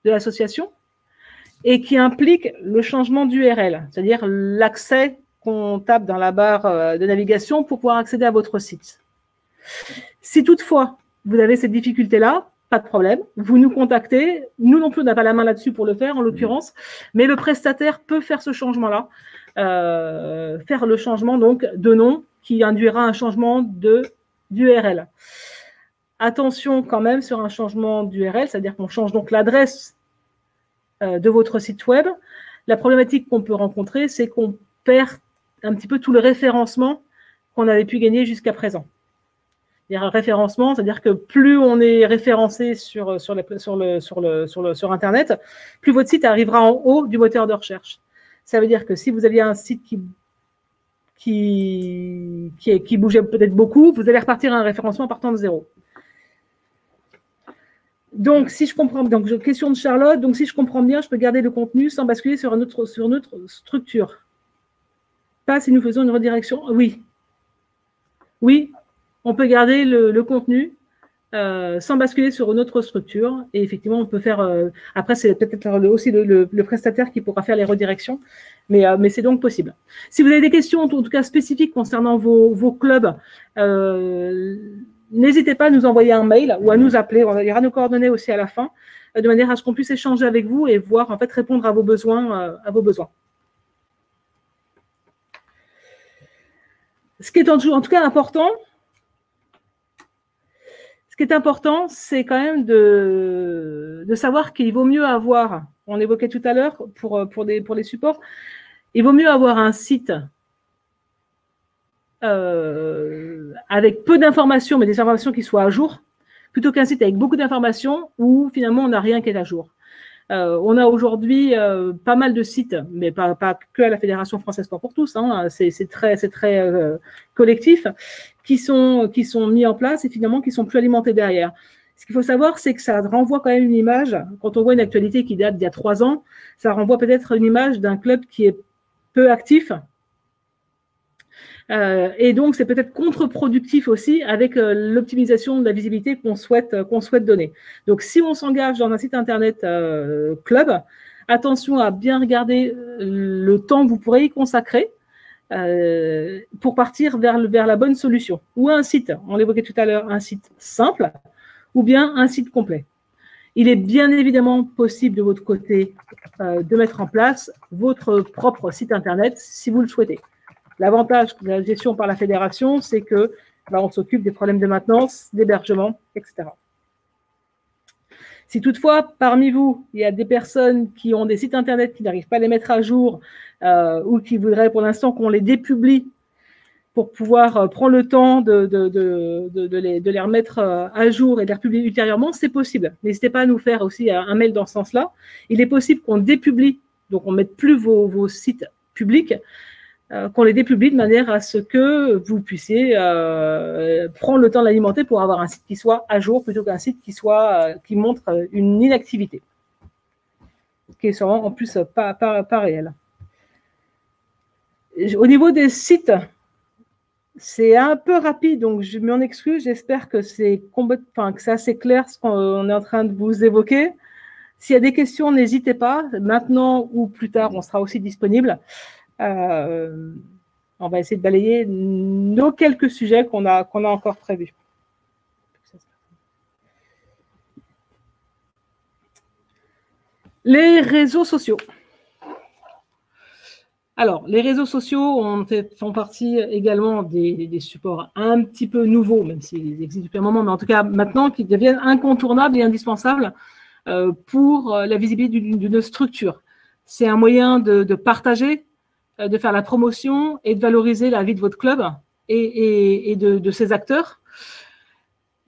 de l'association et qui implique le changement d'URL, c'est-à-dire l'accès qu'on tape dans la barre de navigation pour pouvoir accéder à votre site. Si toutefois, vous avez cette difficulté-là, pas de problème, vous nous contactez. Nous non plus, on n'a pas la main là-dessus pour le faire, en l'occurrence, mais le prestataire peut faire ce changement-là, faire le changement donc de nom qui induira un changement d'URL. Attention quand même sur un changement d'URL, c'est-à-dire qu'on change donc l'adresse de votre site web. La problématique qu'on peut rencontrer, c'est qu'on perd un petit peu tout le référencement qu'on avait pu gagner jusqu'à présent. Il y a un référencement, c'est-à-dire que plus on est référencé sur Internet, plus votre site arrivera en haut du moteur de recherche. Ça veut dire que si vous aviez un site qui bougeait peut-être beaucoup, vous allez repartir à un référencement partant de zéro. Donc, si je comprends, donc question de Charlotte, donc si je comprends bien, je peux garder le contenu sans basculer sur notre structure. Pas si nous faisons une redirection. Oui. Oui. On peut garder le contenu sans basculer sur une autre structure. Et effectivement, on peut faire… après, c'est peut-être aussi le prestataire qui pourra faire les redirections. Mais c'est donc possible. Si vous avez des questions, en tout cas spécifiques concernant vos clubs, n'hésitez pas à nous envoyer un mail ou à nous appeler. Il y aura nos coordonnées aussi à la fin, de manière à ce qu'on puisse échanger avec vous et voir, en fait, répondre à vos besoins. Ce qui est en tout cas important… Ce qui est important, c'est quand même de savoir qu'il vaut mieux avoir, on évoquait tout à l'heure pour les supports, il vaut mieux avoir un site avec peu d'informations, mais des informations qui soient à jour, plutôt qu'un site avec beaucoup d'informations où finalement on n'a rien qui est à jour. On a aujourd'hui pas mal de sites, mais pas que à la Fédération Française Sport pour tous, hein, c'est très collectif, qui sont mis en place et finalement qui sont plus alimentés derrière. Ce qu'il faut savoir, c'est que ça renvoie quand même une image. Quand on voit une actualité qui date d'il y a 3 ans, ça renvoie peut-être une image d'un club qui est peu actif. Et donc, c'est peut-être contre-productif aussi avec l'optimisation de la visibilité qu'on souhaite donner. Donc, si on s'engage dans un site internet club, attention à bien regarder le temps que vous pourrez y consacrer pour partir vers la bonne solution. Ou un site, on l'évoquait tout à l'heure, un site simple, ou bien un site complet. Il est bien évidemment possible de votre côté de mettre en place votre propre site internet si vous le souhaitez. L'avantage de la gestion par la fédération, c'est que on s'occupe des problèmes de maintenance, d'hébergement, etc. Si toutefois, parmi vous, il y a des personnes qui ont des sites internet qui n'arrivent pas à les mettre à jour ou qui voudraient pour l'instant qu'on les dépublie pour pouvoir prendre le temps de les remettre à jour et de les republier ultérieurement, c'est possible. N'hésitez pas à nous faire aussi un mail dans ce sens-là. Il est possible qu'on dépublie, donc on ne mette plus vos sites publics, qu'on les dépublie de manière à ce que vous puissiez prendre le temps de l'alimenter pour avoir un site qui soit à jour plutôt qu'un site qui montre une inactivité, qui est sûrement en plus pas réel. Au niveau des sites, c'est un peu rapide, donc je m'en excuse. J'espère que c'est assez clair ce qu'on est en train de vous évoquer. S'il y a des questions, n'hésitez pas. Maintenant ou plus tard, on sera aussi disponible. On va essayer de balayer nos quelques sujets qu'on a encore prévus. Les réseaux sociaux. Alors, les réseaux sociaux font partie également des supports un petit peu nouveaux, même s'ils existent depuis un moment, mais en tout cas maintenant qui deviennent incontournables et indispensables pour la visibilité d'une structure. C'est un moyen de partager, de faire la promotion et de valoriser la vie de votre club et de ses acteurs.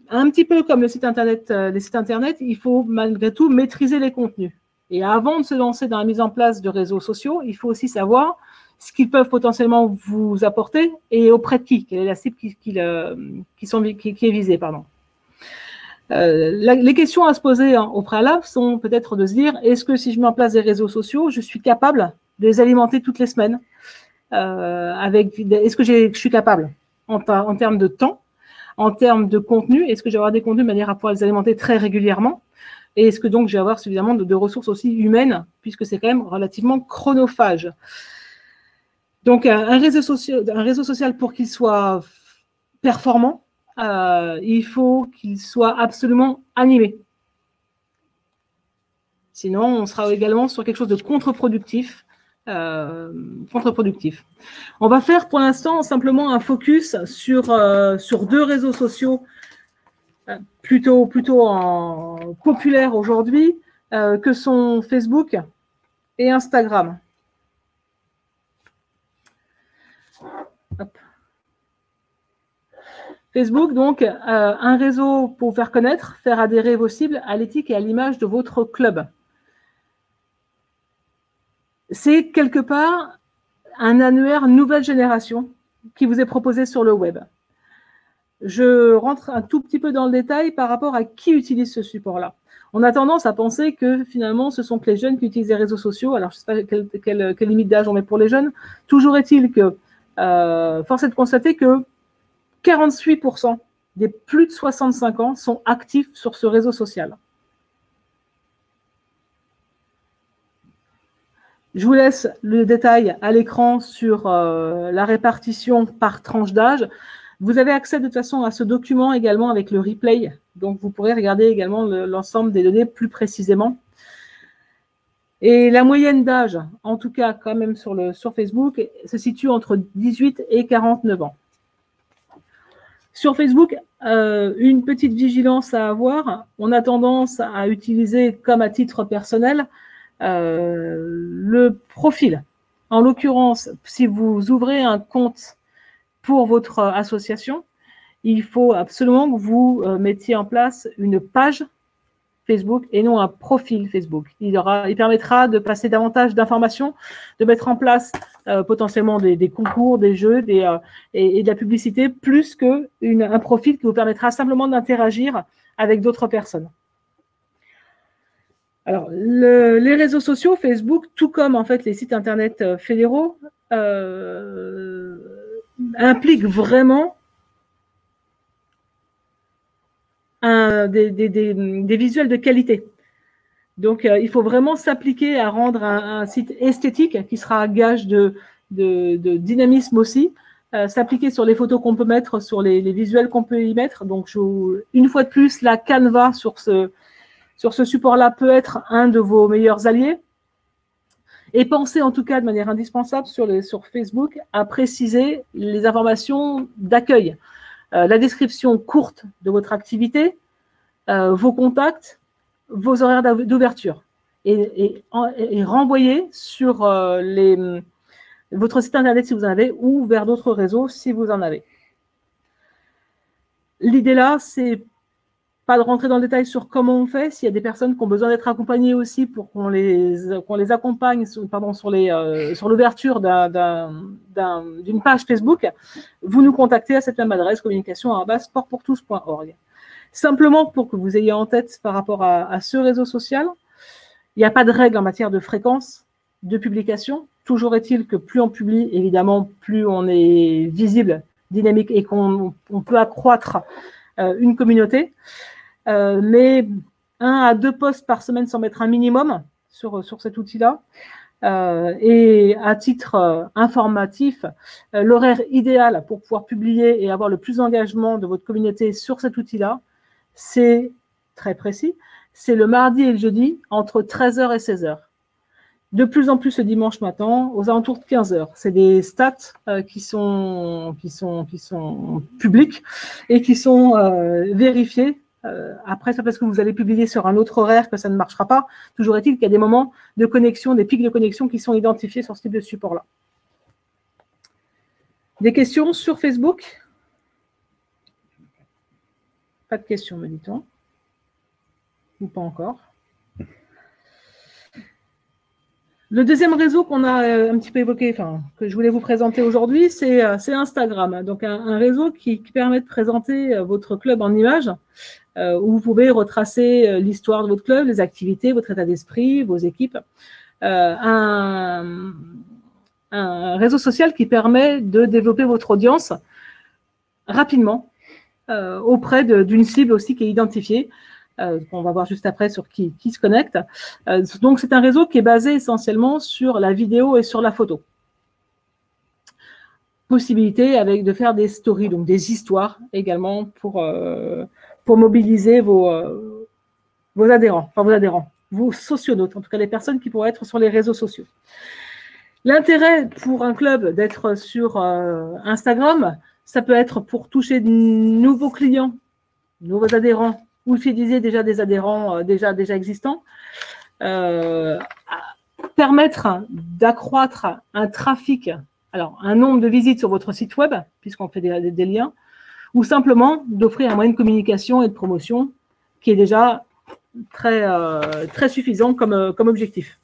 Un petit peu comme les sites internet, il faut malgré tout maîtriser les contenus. Et avant de se lancer dans la mise en place de réseaux sociaux, il faut aussi savoir ce qu'ils peuvent potentiellement vous apporter et auprès de qui, quelle est la cible qui est visée. Les questions à se poser au préalable sont peut-être de se dire, est-ce que si je mets en place des réseaux sociaux, je suis capable de les alimenter toutes les semaines est-ce que je suis capable en termes de temps, en termes de contenu, est-ce que je vais avoir des contenus de manière à pouvoir les alimenter très régulièrement? Et est-ce que donc je vais avoir suffisamment de ressources aussi humaines, puisque c'est quand même relativement chronophage. Donc, un réseau social, pour qu'il soit performant, il faut qu'il soit absolument animé. Sinon, on sera également sur quelque chose de contre-productif. On va faire pour l'instant simplement un focus sur 2 réseaux sociaux plutôt populaires aujourd'hui, que sont Facebook et Instagram. Hop. Facebook, donc, un réseau pour faire connaître, faire adhérer vos cibles à l'éthique et à l'image de votre club. C'est quelque part un annuaire nouvelle génération qui vous est proposé sur le web. Je rentre un tout petit peu dans le détail par rapport à qui utilise ce support-là. On a tendance à penser que finalement, ce sont que les jeunes qui utilisent les réseaux sociaux. Alors, je ne sais pas quelle limite d'âge on met pour les jeunes. Toujours est-il que, force est de constater que 48% des plus de 65 ans sont actifs sur ce réseau social. Je vous laisse le détail à l'écran sur la répartition par tranche d'âge. Vous avez accès de toute façon à ce document également avec le replay, donc vous pourrez regarder également l'ensemble des données plus précisément. Et la moyenne d'âge, en tout cas quand même sur Facebook, se situe entre 18 et 49 ans. Sur Facebook, une petite vigilance à avoir. On a tendance à utiliser comme à titre personnel le profil. En l'occurrence, si vous ouvrez un compte pour votre association, il faut absolument que vous mettiez en place une page Facebook et non un profil Facebook. Il permettra de passer davantage d'informations, de mettre en place potentiellement des concours, des jeux et de la publicité, plus qu'un profil qui vous permettra simplement d'interagir avec d'autres personnes. Alors, les réseaux sociaux, Facebook, tout comme en fait les sites internet fédéraux, impliquent vraiment des visuels de qualité. Donc, il faut vraiment s'appliquer à rendre un site esthétique qui sera gage de dynamisme aussi, s'appliquer sur les photos qu'on peut mettre, sur les visuels qu'on peut y mettre. Donc, une fois de plus, la Canva sur ce support-là peut être un de vos meilleurs alliés. Et pensez en tout cas de manière indispensable sur Facebook à préciser les informations d'accueil. La description courte de votre activité, vos contacts, vos horaires d'ouverture et renvoyer sur votre site internet si vous en avez ou vers d'autres réseaux si vous en avez. L'idée là, c'est pas de rentrer dans le détail sur comment on fait. S'il y a des personnes qui ont besoin d'être accompagnées aussi pour qu'on les accompagne sur l'ouverture d'une page Facebook, vous nous contactez à cette même adresse, communication@sportpourtous.org. Simplement pour que vous ayez en tête par rapport à ce réseau social, il n'y a pas de règle en matière de fréquence de publication. Toujours est-il que plus on publie, évidemment, plus on est visible, dynamique et qu'on peut accroître une communauté. Mais 1 à 2 posts par semaine sans mettre un minimum sur cet outil-là. Et à titre informatif, l'horaire idéal pour pouvoir publier et avoir le plus d'engagement de votre communauté sur cet outil-là, c'est très précis, c'est le mardi et le jeudi entre 13h et 16h. De plus en plus le dimanche matin, aux alentours de 15h. C'est des stats qui sont publiques et qui sont vérifiées. Après, c'est parce que vous allez publier sur un autre horaire que ça ne marchera pas. Toujours est-il qu'il y a des moments de connexion, des pics de connexion qui sont identifiés sur ce type de support-là. Des questions sur Facebook? Pas de questions, me dit-on. Ou pas encore. Le deuxième réseau qu'on a un petit peu évoqué, que je voulais vous présenter aujourd'hui, c'est Instagram. Donc, un réseau qui permet de présenter votre club en images, où vous pouvez retracer l'histoire de votre club, les activités, votre état d'esprit, vos équipes. Un réseau social qui permet de développer votre audience rapidement auprès d'une cible aussi qui est identifiée. On va voir juste après sur qui se connecte. Donc, c'est un réseau qui est basé essentiellement sur la vidéo et sur la photo. Possibilité de faire des stories, donc des histoires également pour mobiliser vos adhérents, vos socionautes, en tout cas les personnes qui pourraient être sur les réseaux sociaux. L'intérêt pour un club d'être sur Instagram, ça peut être pour toucher de nouveaux clients, de nouveaux adhérents, ou fidéliser déjà des adhérents déjà existants, permettre d'accroître un trafic, alors un nombre de visites sur votre site web, puisqu'on fait des liens, ou simplement d'offrir un moyen de communication et de promotion qui est déjà très suffisant comme objectif.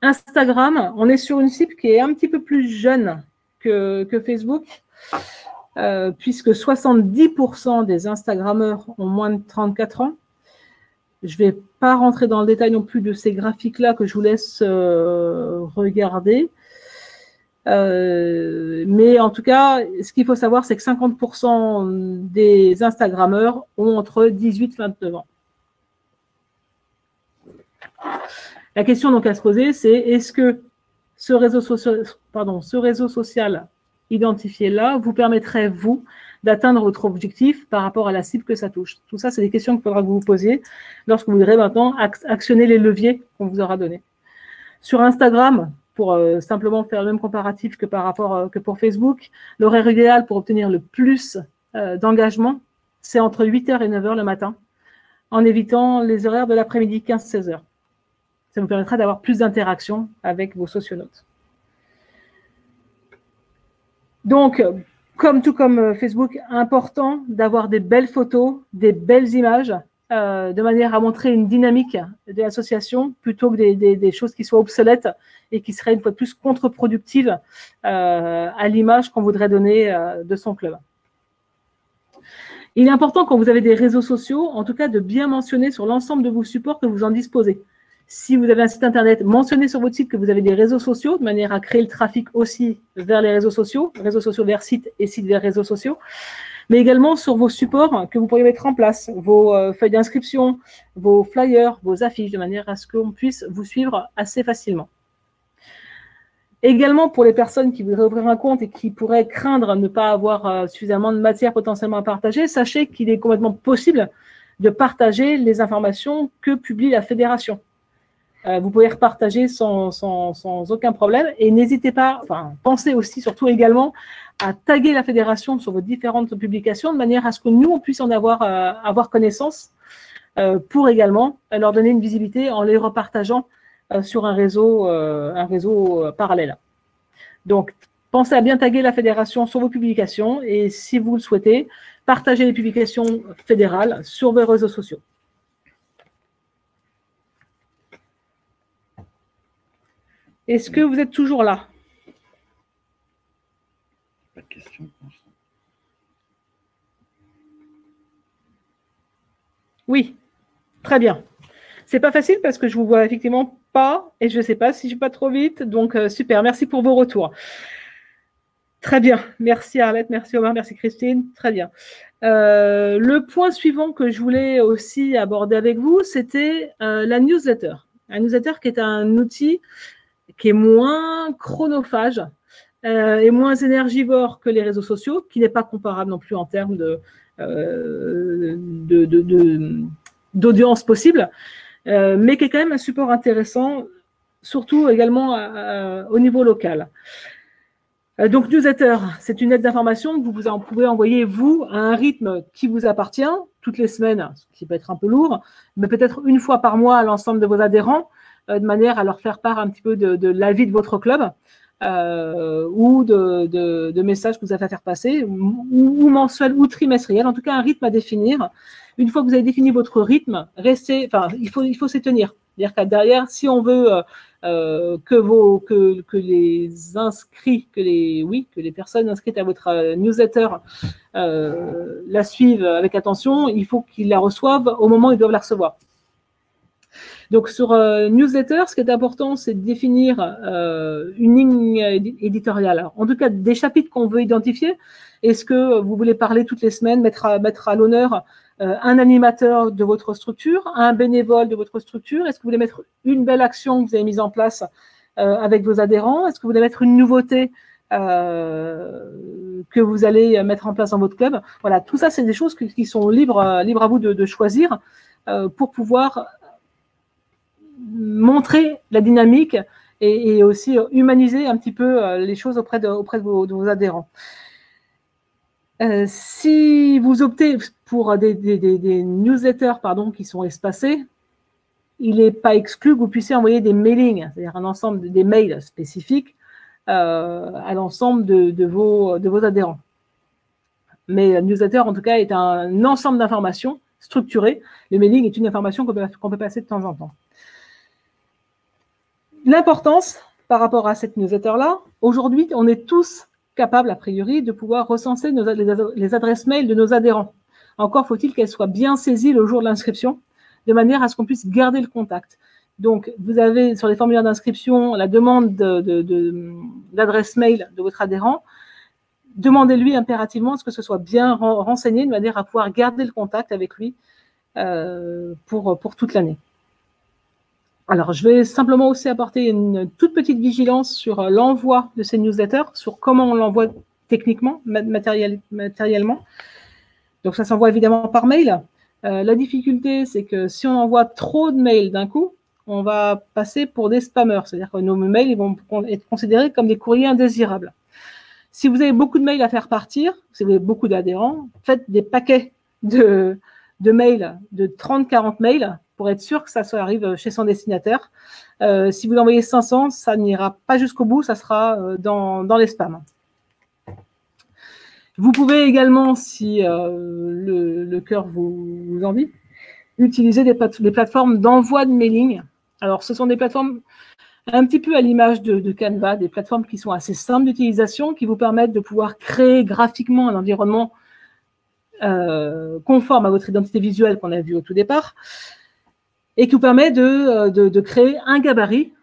Instagram, on est sur une cible qui est un petit peu plus jeune que Facebook, puisque 70% des Instagrammeurs ont moins de 34 ans. Je ne vais pas rentrer dans le détail non plus de ces graphiques-là que je vous laisse regarder. Mais en tout cas, ce qu'il faut savoir, c'est que 50% des Instagrammeurs ont entre 18 et 29 ans. La question donc à se poser, c'est est-ce que ce réseau social identifié là vous permettrait, vous, d'atteindre votre objectif par rapport à la cible que ça touche? Tout ça, c'est des questions qu'il faudra que vous vous posiez lorsque vous voudrez maintenant actionner les leviers qu'on vous aura donnés. Sur Instagram, pour simplement faire le même comparatif que pour Facebook, l'horaire idéal pour obtenir le plus d'engagement, c'est entre 8h et 9h le matin, en évitant les horaires de l'après-midi, 15-16h. Ça vous permettra d'avoir plus d'interaction avec vos socionautes. Donc, tout comme Facebook, important d'avoir des belles photos, des belles images de manière à montrer une dynamique de l'association plutôt que des choses qui soient obsolètes et qui seraient une fois de plus contre-productives à l'image qu'on voudrait donner de son club. Il est important quand vous avez des réseaux sociaux, en tout cas de bien mentionner sur l'ensemble de vos supports que vous en disposez. Si vous avez un site internet, mentionnez sur votre site que vous avez des réseaux sociaux de manière à créer le trafic aussi vers les réseaux sociaux vers sites et sites vers réseaux sociaux, mais également sur vos supports que vous pourriez mettre en place, vos feuilles d'inscription, vos flyers, vos affiches, de manière à ce qu'on puisse vous suivre assez facilement. Également, pour les personnes qui voudraient ouvrir un compte et qui pourraient craindre ne pas avoir suffisamment de matière potentiellement à partager, sachez qu'il est complètement possible de partager les informations que publie la fédération. Vous pouvez repartager sans aucun problème et n'hésitez pas, enfin, pensez aussi surtout également à taguer la fédération sur vos différentes publications de manière à ce que nous, on puisse en avoir connaissance pour également leur donner une visibilité en les repartageant sur un réseau parallèle. Donc, pensez à bien taguer la fédération sur vos publications et si vous le souhaitez, partagez les publications fédérales sur vos réseaux sociaux. Est-ce que vous êtes toujours là? Pas de questions. Oui, très bien. C'est pas facile parce que je vous vois effectivement pas et je ne sais pas si je vais pas trop vite. Donc, super. Merci pour vos retours. Très bien. Merci Arlette, merci Omar, merci Christine. Très bien. Le point suivant que je voulais aussi aborder avec vous, c'était la newsletter. Un newsletter qui est un outil qui est moins chronophage et moins énergivore que les réseaux sociaux, qui n'est pas comparable non plus en termes d'audience possible, mais qui est quand même un support intéressant, surtout également au niveau local. Donc, newsletter, c'est une lettre d'information que vous pouvez envoyer, vous, à un rythme qui vous appartient, toutes les semaines, ce qui peut être un peu lourd, mais peut-être une fois par mois à l'ensemble de vos adhérents, de manière à leur faire part un petit peu de la vie de votre club ou de messages que vous avez à faire passer, ou mensuel ou trimestriel, en tout cas un rythme à définir. Une fois que vous avez défini votre rythme, il faut s'y tenir. C'est-à-dire que derrière, si on veut que les inscrits, que les personnes inscrites à votre newsletter la suivent avec attention, il faut qu'ils la reçoivent au moment où ils doivent la recevoir. Donc, sur newsletter, ce qui est important, c'est de définir une ligne éditoriale. Alors, en tout cas, des chapitres qu'on veut identifier. Est-ce que vous voulez parler toutes les semaines, mettre à l'honneur un animateur de votre structure, un bénévole de votre structure? Est-ce que vous voulez mettre une belle action que vous avez mise en place avec vos adhérents? Est-ce que vous voulez mettre une nouveauté que vous allez mettre en place dans votre club? Voilà, tout ça, c'est des choses qui sont libres à vous de choisir pour pouvoir montrer la dynamique et aussi humaniser un petit peu les choses auprès de vos adhérents. Si vous optez pour des newsletters qui sont espacés, il n'est pas exclu que vous puissiez envoyer des mailings, c'est-à-dire un ensemble des mails spécifiques à l'ensemble de vos adhérents. Mais le newsletter, en tout cas, est un ensemble d'informations structurées. Le mailing est une information qu'on peut passer de temps en temps. L'importance par rapport à cette newsletter-là, aujourd'hui, on est tous capables, a priori, de pouvoir recenser les adresses mail de nos adhérents. Encore faut-il qu'elles soient bien saisies le jour de l'inscription, de manière à ce qu'on puisse garder le contact. Donc, vous avez sur les formulaires d'inscription la demande d'adresse mail de votre adhérent. Demandez-lui impérativement ce que ce soit bien renseigné, de manière à pouvoir garder le contact avec lui pour toute l'année. Alors, je vais simplement aussi apporter une toute petite vigilance sur l'envoi de ces newsletters, sur comment on l'envoie techniquement, matériellement. Donc, ça s'envoie évidemment par mail. La difficulté, c'est que si on envoie trop de mails d'un coup, on va passer pour des spammers. C'est-à-dire que nos mails vont être considérés comme des courriers indésirables. Si vous avez beaucoup de mails à faire partir, si vous avez beaucoup d'adhérents, faites des paquets de mails, de 30-40 mails, pour être sûr que ça arrive chez son destinataire. Si vous envoyez 500, ça n'ira pas jusqu'au bout, ça sera dans les spams. Vous pouvez également, si le cœur vous envie, utiliser des plateformes d'envoi de mailing. Alors, ce sont des plateformes un petit peu à l'image de Canva, des plateformes qui sont assez simples d'utilisation, qui vous permettent de pouvoir créer graphiquement un environnement conforme à votre identité visuelle qu'on a vu au tout départ, et qui vous permet de créer un gabarit,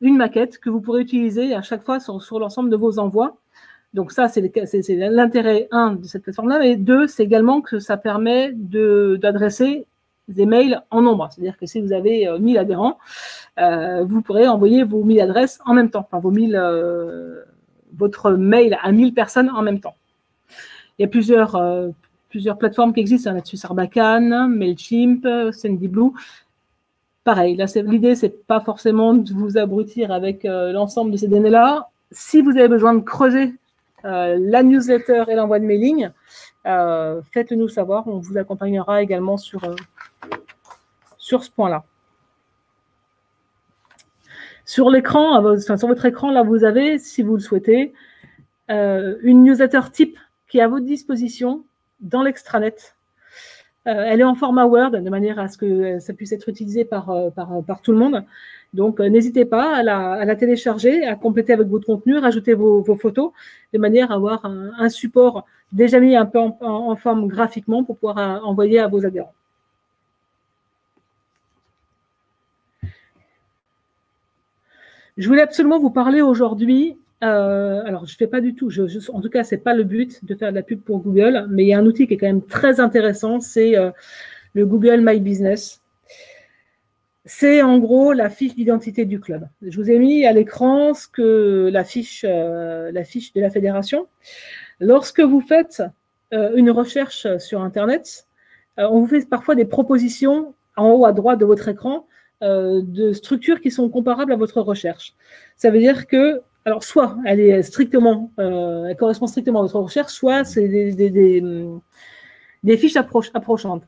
une maquette que vous pourrez utiliser à chaque fois sur l'ensemble de vos envois. Donc ça, c'est l'intérêt, 1, de cette plateforme-là, et 2, c'est également que ça permet d'adresser des mails en nombre. C'est-à-dire que si vous avez 1000 adhérents, vous pourrez envoyer vos 1000 adresses en même temps, enfin votre mail à 1000 personnes en même temps. Il y a plusieurs plateformes qui existent là-dessus, Sarbacane, Mailchimp, Sendyblue. Pareil, là, l'idée, c'est pas forcément de vous abrutir avec l'ensemble de ces données-là. Si vous avez besoin de creuser la newsletter et l'envoi de mailing, faites-le nous savoir. On vous accompagnera également sur ce point-là. Sur l'écran, sur votre écran, là, vous avez, si vous le souhaitez, une newsletter type qui est à votre disposition dans l'extranet. Elle est en format Word, de manière à ce que ça puisse être utilisé par tout le monde. Donc, n'hésitez pas à la télécharger, à compléter avec votre contenu, rajouter vos photos, de manière à avoir un support déjà mis un peu en forme graphiquement pour pouvoir envoyer à vos adhérents. Je voulais absolument vous parler aujourd'hui. Alors, je ne fais pas du tout, en tout cas, ce n'est pas le but de faire de la pub pour Google, mais il y a un outil qui est quand même très intéressant, c'est le Google My Business. C'est en gros la fiche d'identité du club. Je vous ai mis à l'écran la fiche de la fédération. Lorsque vous faites une recherche sur Internet, on vous fait parfois des propositions en haut à droite de votre écran de structures qui sont comparables à votre recherche. Ça veut dire que, alors soit elle correspond strictement à votre recherche, soit c'est des fiches approchantes.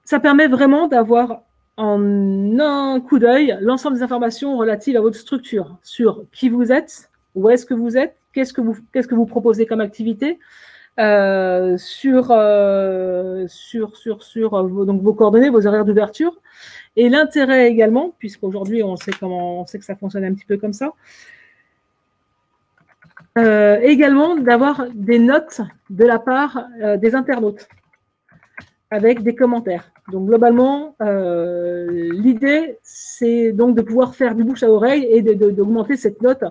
Ça permet vraiment d'avoir en un coup d'œil l'ensemble des informations relatives à votre structure, sur qui vous êtes, où est-ce que vous êtes, qu'est-ce que vous proposez comme activité, sur donc vos coordonnées, vos horaires d'ouverture, et l'intérêt également, puisqu'aujourd'hui on sait que ça fonctionne un petit peu comme ça, également d'avoir des notes de la part des internautes avec des commentaires. Donc globalement, l'idée c'est donc de pouvoir faire du bouche à oreille et d'augmenter cette note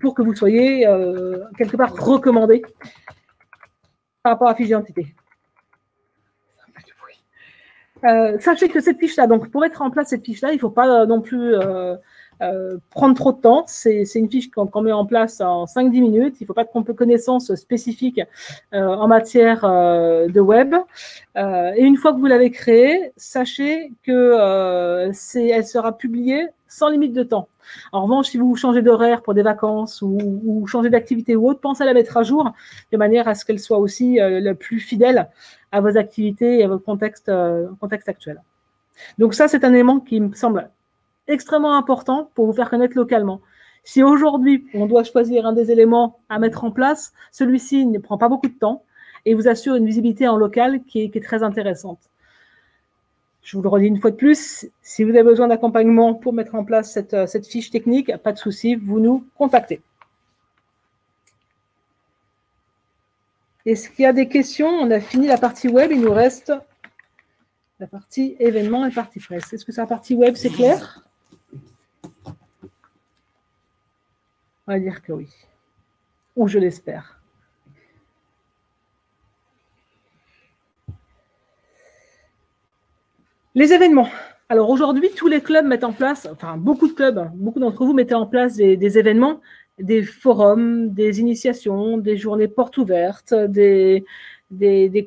pour que vous soyez quelque part recommandé par rapport à la fiche d'identité. Sachez que cette fiche-là, donc pour mettre en place cette fiche-là, il ne faut pas non plus prendre trop de temps. C'est une fiche qu'on met en place en 5-10 minutes. Il ne faut pas de connaissances spécifiques en matière de web. Et une fois que vous l'avez créée, sachez que elle sera publiée sans limite de temps. En revanche, si vous changez d'horaire pour des vacances ou changez d'activité ou autre, pensez à la mettre à jour de manière à ce qu'elle soit aussi le plus fidèle à vos activités et à votre contexte actuel. Donc ça, c'est un élément qui me semble extrêmement important pour vous faire connaître localement. Si aujourd'hui, on doit choisir un des éléments à mettre en place, celui-ci ne prend pas beaucoup de temps et vous assure une visibilité en local qui est très intéressante. Je vous le redis une fois de plus, si vous avez besoin d'accompagnement pour mettre en place cette fiche technique, pas de souci, vous nous contactez. Est-ce qu'il y a des questions? On a fini la partie web, il nous reste la partie événements et partie presse. Est-ce que c'est la partie web, c'est clair? On va dire que oui. Ou je l'espère. Les événements. Alors aujourd'hui, tous les clubs mettent en place, enfin beaucoup de clubs, beaucoup d'entre vous mettez en place des événements, des forums, des initiations, des journées portes ouvertes, des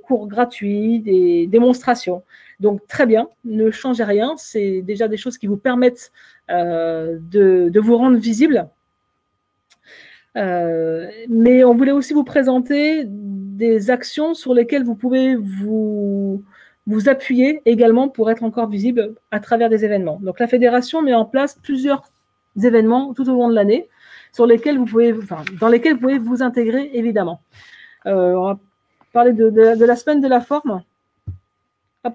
cours gratuits, des démonstrations. Donc très bien, ne changez rien, c'est déjà des choses qui vous permettent de vous rendre visible. Mais on voulait aussi vous présenter des actions sur lesquelles vous pouvez vous appuyer également pour être encore visible à travers des événements. Donc la fédération met en place plusieurs événements tout au long de l'année dans lesquels vous pouvez vous intégrer évidemment. On va parler de la semaine de la forme. Hop,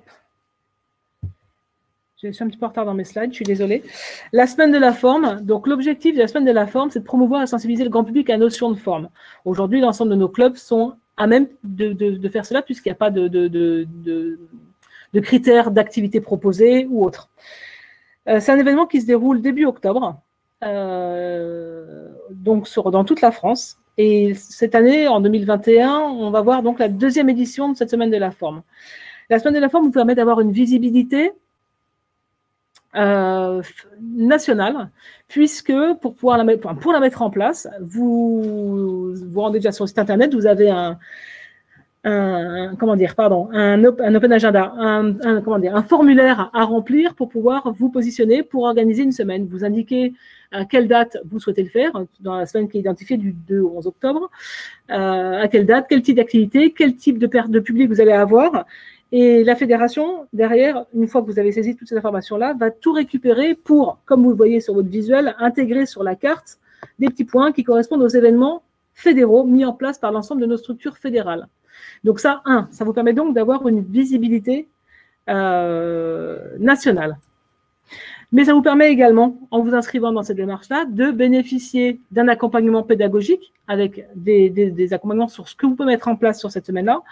Je suis un petit peu en retard dans mes slides, je suis désolée. La semaine de la forme. Donc, l'objectif de la semaine de la forme, c'est de promouvoir et sensibiliser le grand public à la notion de forme. Aujourd'hui, l'ensemble de nos clubs sont à même de faire cela, puisqu'il n'y a pas de critères d'activité proposés ou autres. C'est un événement qui se déroule début octobre, donc dans toute la France. Et cette année, en 2021, on va voir donc la deuxième édition de cette semaine de la forme. La semaine de la forme vous permet d'avoir une visibilité nationale, puisque pour la mettre en place, vous rendez déjà sur le site internet, vous avez un open agenda, un formulaire à remplir pour pouvoir vous positionner pour organiser une semaine. Vous indiquez à quelle date vous souhaitez le faire, dans la semaine qui est identifiée du 2 au 11 octobre, à quelle date, quel type d'activité, quel type de public vous allez avoir. Et la fédération, derrière, une fois que vous avez saisi toutes ces informations-là, va tout récupérer pour, comme vous le voyez sur votre visuel, intégrer sur la carte des petits points qui correspondent aux événements fédéraux mis en place par l'ensemble de nos structures fédérales. Donc ça vous permet donc d'avoir une visibilité nationale. Mais ça vous permet également, en vous inscrivant dans cette démarche-là, de bénéficier d'un accompagnement pédagogique avec des accompagnements sur ce que vous pouvez mettre en place sur cette semaine-là.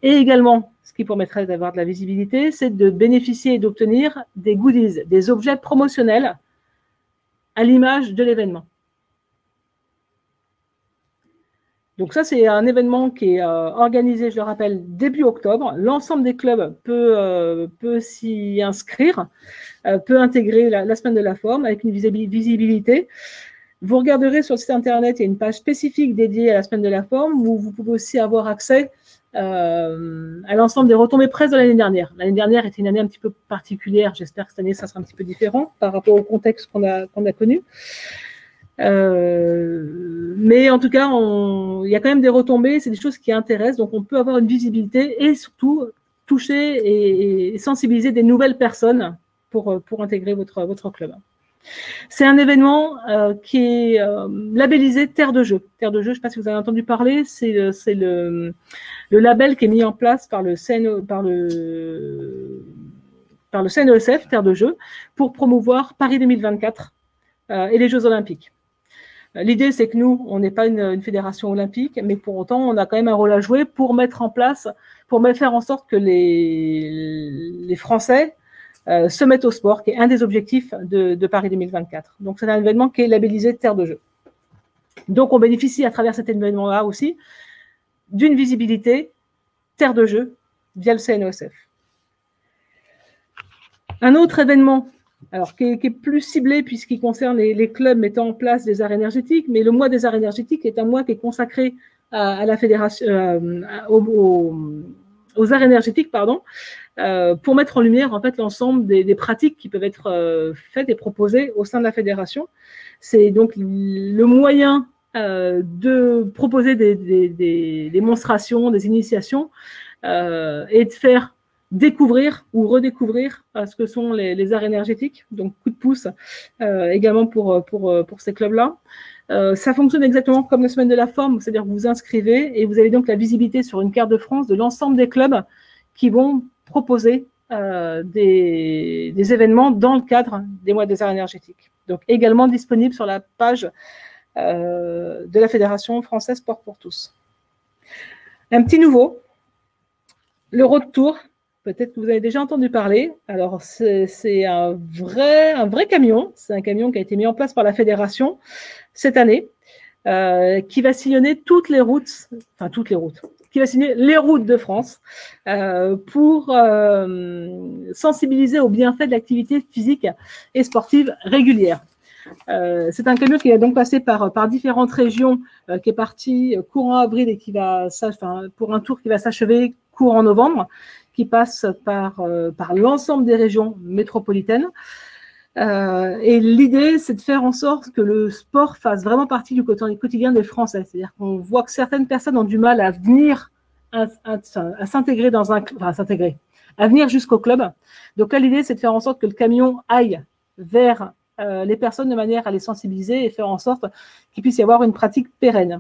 Et également, ce qui permettrait d'avoir de la visibilité, c'est de bénéficier et d'obtenir des goodies, des objets promotionnels à l'image de l'événement. Donc ça, c'est un événement qui est organisé, je le rappelle, début octobre. L'ensemble des clubs peut s'y inscrire, peut intégrer la semaine de la forme avec une visibilité. Vous regarderez sur le site internet, il y a une page spécifique dédiée à la semaine de la forme où vous pouvez aussi avoir accès à l'ensemble des retombées presse de l'année dernière. L'année dernière était une année un petit peu particulière. J'espère que cette année, ça sera un petit peu différent par rapport au contexte qu'on a connu. Mais en tout cas, il y a quand même des retombées, c'est des choses qui intéressent, donc on peut avoir une visibilité et surtout toucher et sensibiliser des nouvelles personnes pour intégrer votre club. C'est un événement qui est labellisé Terre de Jeu. Terre de Jeu, je ne sais pas si vous avez entendu parler, c'est le label qui est mis en place par le CNESF, Terre de Jeu, pour promouvoir Paris 2024 et les Jeux Olympiques. L'idée, c'est que nous, on n'est pas une fédération olympique, mais pour autant, on a quand même un rôle à jouer pour mettre en place, pour faire en sorte que les Français se mettent au sport, qui est un des objectifs de Paris 2024. Donc, c'est un événement qui est labellisé Terre de Jeu. Donc, on bénéficie à travers cet événement-là aussi d'une visibilité Terre de Jeu via le CNESF. Un autre événement, alors qui est plus ciblé puisqu'il concerne les clubs mettant en place des arts énergétiques, mais le mois des arts énergétiques est un mois qui est consacré à la fédération, aux arts énergétiques, pardon, pour mettre en lumière en fait l'ensemble des pratiques qui peuvent être faites et proposées au sein de la fédération. C'est donc le moyen de proposer des démonstrations, des initiations et de faire découvrir ou redécouvrir ce que sont les arts énergétiques, donc coup de pouce également pour ces clubs-là. Ça fonctionne exactement comme la semaine de la forme, c'est-à-dire que vous vous inscrivez et vous avez donc la visibilité sur une carte de France de l'ensemble des clubs qui vont proposer des événements dans le cadre des mois des arts énergétiques. Donc également disponible sur la page de la Fédération française Sport pour tous. Un petit nouveau, le Road Tour. Peut-être que vous avez déjà entendu parler. Alors, c'est un vrai camion. C'est un camion qui a été mis en place par la fédération cette année, qui va sillonner toutes les routes, qui va sillonner les routes de France pour sensibiliser aux bienfaits de l'activité physique et sportive régulière. C'est un camion qui va donc passer par différentes régions, qui est parti courant avril et qui va, pour un tour qui va s'achever courant novembre, qui passe par l'ensemble des régions métropolitaines. Et l'idée, c'est de faire en sorte que le sport fasse vraiment partie du quotidien des Français. C'est-à-dire qu'on voit que certaines personnes ont du mal à venir, à s'intégrer à venir jusqu'au club. Donc là, l'idée, c'est de faire en sorte que le camion aille vers les personnes de manière à les sensibiliser et faire en sorte qu'il puisse y avoir une pratique pérenne.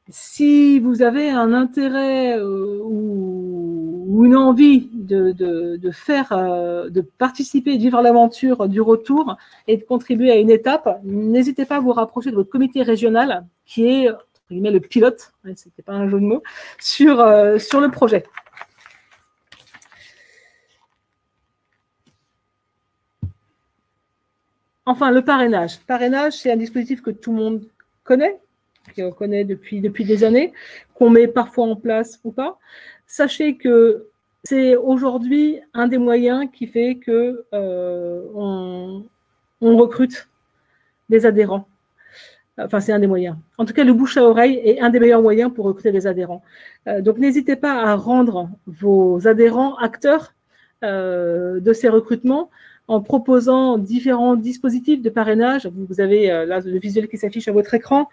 Si vous avez un intérêt ou ou une envie de participer, de vivre l'aventure du retour et de contribuer à une étape, n'hésitez pas à vous rapprocher de votre comité régional qui est, entre guillemets, le pilote, c'était pas un jeu de mots, sur le projet. Enfin, le parrainage. Parrainage, c'est un dispositif que tout le monde connaît, qu'on connaît depuis des années, qu'on met parfois en place ou pas. Sachez que c'est aujourd'hui un des moyens qui fait que on recrute des adhérents. Enfin, c'est un des moyens. En tout cas, le bouche à oreille est un des meilleurs moyens pour recruter des adhérents. Donc, n'hésitez pas à rendre vos adhérents acteurs de ces recrutements en proposant différents dispositifs de parrainage. Vous avez là le visuel qui s'affiche à votre écran.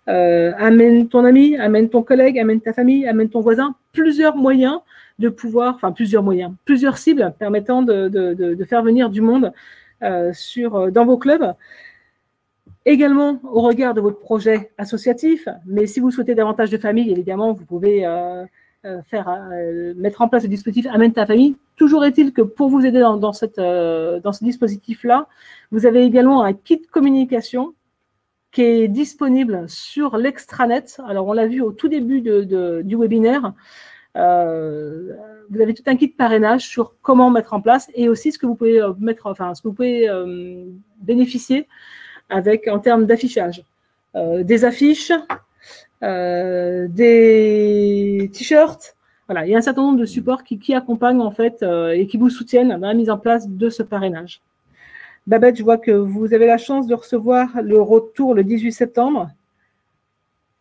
Amène ton ami, amène ton collègue, amène ta famille, amène ton voisin. Plusieurs moyens de pouvoir, enfin plusieurs moyens, plusieurs cibles permettant de faire venir du monde dans vos clubs. Également au regard de votre projet associatif, mais si vous souhaitez davantage de familles, évidemment, vous pouvez mettre en place le dispositif Amène ta famille. Toujours est-il que pour vous aider dans ce dispositif-là, vous avez également un kit communication qui est disponible sur l'extranet. Alors, on l'a vu au tout début du webinaire. Vous avez tout un kit parrainage sur comment mettre en place et aussi ce que vous pouvez bénéficier avec en termes d'affichage. Des affiches, des t-shirts. Voilà, il y a un certain nombre de supports qui accompagnent en fait et qui vous soutiennent dans la mise en place de ce parrainage. Babette, je vois que vous avez la chance de recevoir le retour le 18 septembre.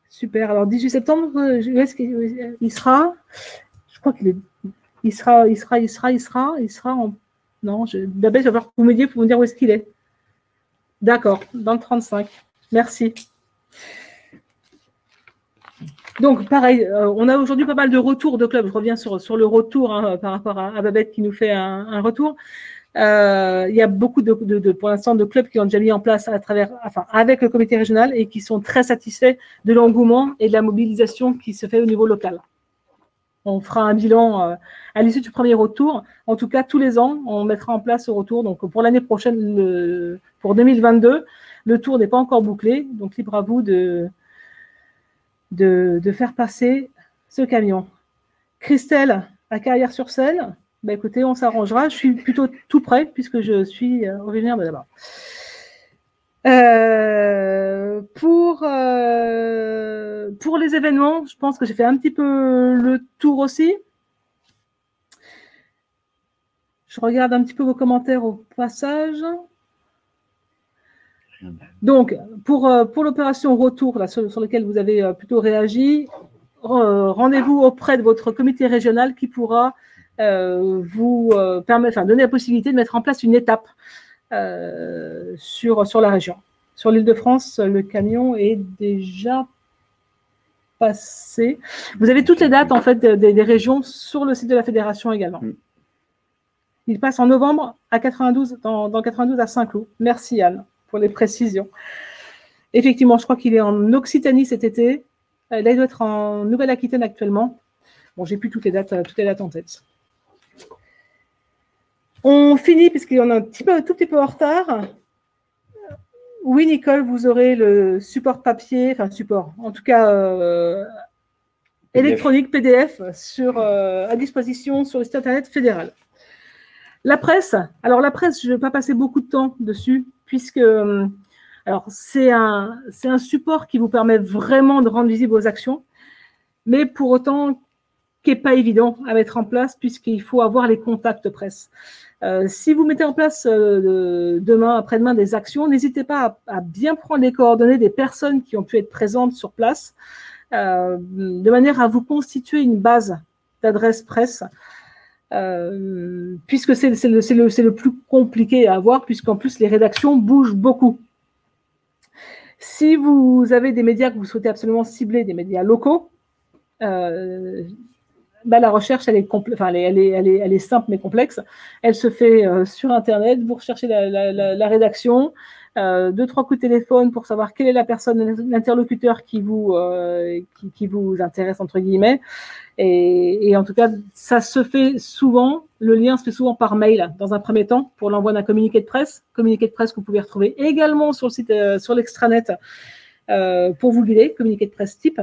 Super. Alors, 18 septembre, où est-ce qu'il sera? Je crois qu'il est. Il sera en. Non, Babette, je vais voir vous m'aider pour me dire où est-ce qu'il est. D'accord, dans le 35. Merci. Donc, pareil, on a aujourd'hui pas mal de retours de clubs. Je reviens sur le retour par rapport à Babette qui nous fait un retour. Il y a beaucoup pour l'instant de clubs qui ont déjà mis en place avec le comité régional et qui sont très satisfaits de l'engouement et de la mobilisation qui se fait au niveau local. On fera un bilan à l'issue du premier retour. En tout cas, tous les ans, on mettra en place ce retour. Donc, pour l'année prochaine, pour 2022, le tour n'est pas encore bouclé. Donc, libre à vous de faire passer ce camion. Christelle, à Carrières-sur-Seine, bah, écoutez, on s'arrangera. Je suis plutôt tout près puisque je suis originaire de là-bas. Pour les événements, je pense que j'ai fait un petit peu le tour aussi. Je regarde un petit peu vos commentaires au passage. Donc, pour l'opération retour, là, sur laquelle vous avez plutôt réagi, rendez-vous auprès de votre comité régional qui pourra vous donner la possibilité de mettre en place une étape sur la région. Sur l'Île-de-France, le camion est déjà passé. Vous avez toutes les dates en fait des régions sur le site de la fédération également. Il passe en novembre à 92, dans 92 à Saint-Cloud. Merci Anne pour les précisions. Effectivement, je crois qu'il est en Occitanie cet été. Là, il doit être en Nouvelle-Aquitaine actuellement. Bon, j'ai plus toutes les dates en tête. On finit, puisqu'il y en a un tout petit peu en retard. Oui, Nicole, vous aurez le support papier, enfin support, en tout cas électronique, PDF, à disposition sur le site internet fédéral. La presse, alors la presse, je ne vais pas passer beaucoup de temps dessus, puisque c'est un support qui vous permet vraiment de rendre visibles vos actions, mais pour autant qui n'est pas évident à mettre en place, puisqu'il faut avoir les contacts presse. Si vous mettez en place demain, après-demain des actions, n'hésitez pas à bien prendre les coordonnées des personnes qui ont pu être présentes sur place, de manière à vous constituer une base d'adresse presse, puisque c'est le plus compliqué à avoir, puisqu'en plus les rédactions bougent beaucoup. Si vous avez des médias que vous souhaitez absolument cibler, des médias locaux, la recherche, elle est simple mais complexe. Elle se fait sur Internet. Vous recherchez la rédaction, 2-3 coups de téléphone pour savoir quelle est la personne, l'interlocuteur qui vous intéresse, entre guillemets. Et en tout cas, ça se fait souvent, le lien se fait souvent par mail, dans un premier temps, pour l'envoi d'un communiqué de presse que vous pouvez retrouver également sur le site, sur l'extranet, pour vous guider, communiqué de presse type.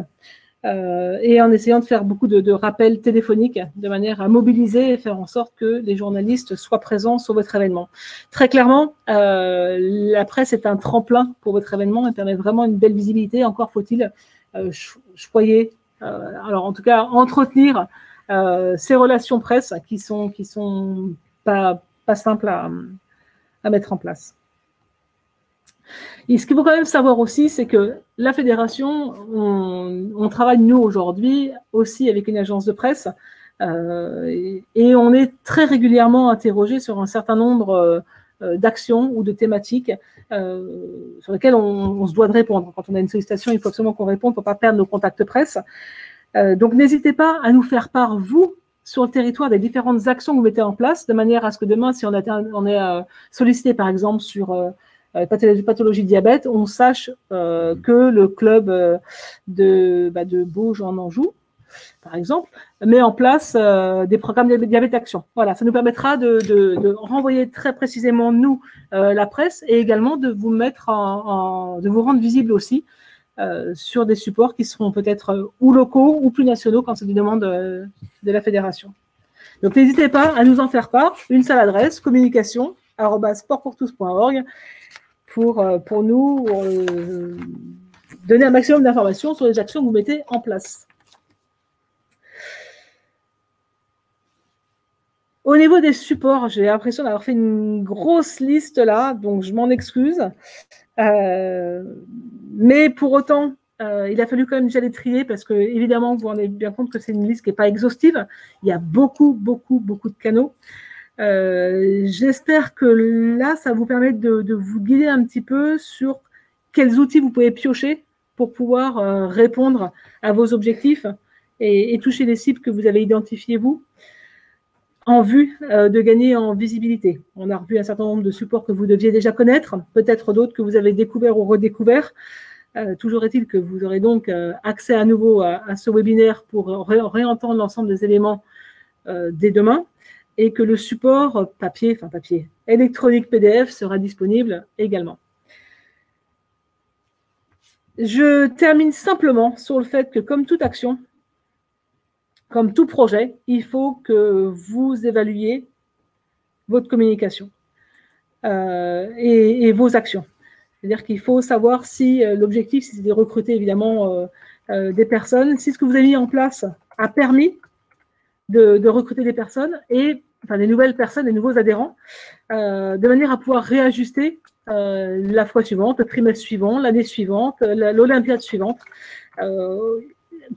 Et en essayant de faire beaucoup de rappels téléphoniques de manière à mobiliser et faire en sorte que les journalistes soient présents sur votre événement. Très clairement, la presse est un tremplin pour votre événement et permet vraiment une belle visibilité. Encore faut-il choyer, alors en tout cas entretenir ces relations presse qui sont pas simples à mettre en place. Et ce qu'il faut quand même savoir aussi, c'est que la fédération, on travaille nous aujourd'hui aussi avec une agence de presse et on est très régulièrement interrogé sur un certain nombre d'actions ou de thématiques sur lesquelles on se doit de répondre. Quand on a une sollicitation, il faut absolument qu'on réponde pour ne pas perdre nos contacts presse. Donc n'hésitez pas à nous faire part, vous, sur le territoire, des différentes actions que vous mettez en place, de manière à ce que demain, si on est sollicité par exemple sur pathologie diabète, on sache que le club de Bauges en Anjou, par exemple, met en place des programmes de diabète action. Voilà, ça nous permettra de renvoyer très précisément, nous, la presse, et également de vous mettre de vous rendre visible aussi sur des supports qui seront peut-être ou locaux ou plus nationaux quand c'est des demandes de la fédération. Donc n'hésitez pas à nous en faire part. Une seule adresse, communication@sportpourtous.org, pour nous donner un maximum d'informations sur les actions que vous mettez en place. Au niveau des supports, j'ai l'impression d'avoir fait une grosse liste là, donc je m'en excuse. Mais pour autant, il a fallu quand même déjà les trier parce que, évidemment, vous vous rendez bien compte que c'est une liste qui n'est pas exhaustive. Il y a beaucoup de canaux. J'espère que là, ça vous permet de vous guider un petit peu sur quels outils vous pouvez piocher pour pouvoir répondre à vos objectifs et toucher les cibles que vous avez identifiées, vous, en vue de gagner en visibilité. On a revu un certain nombre de supports que vous deviez déjà connaître, peut-être d'autres que vous avez découverts ou redécouverts. Toujours est-il que vous aurez donc accès à nouveau à ce webinaire pour réentendre l'ensemble des éléments dès demain, et que le support papier, électronique PDF sera disponible également. Je termine simplement sur le fait que, comme toute action, comme tout projet, il faut que vous évaluiez votre communication et vos actions. C'est-à-dire qu'il faut savoir si l'objectif, si c'est de recruter évidemment des personnes, si ce que vous avez mis en place a permis de recruter des personnes, des nouvelles personnes, des nouveaux adhérents, de manière à pouvoir réajuster la fois suivante, le trimestre suivant, l'année suivante, l'Olympiade suivante.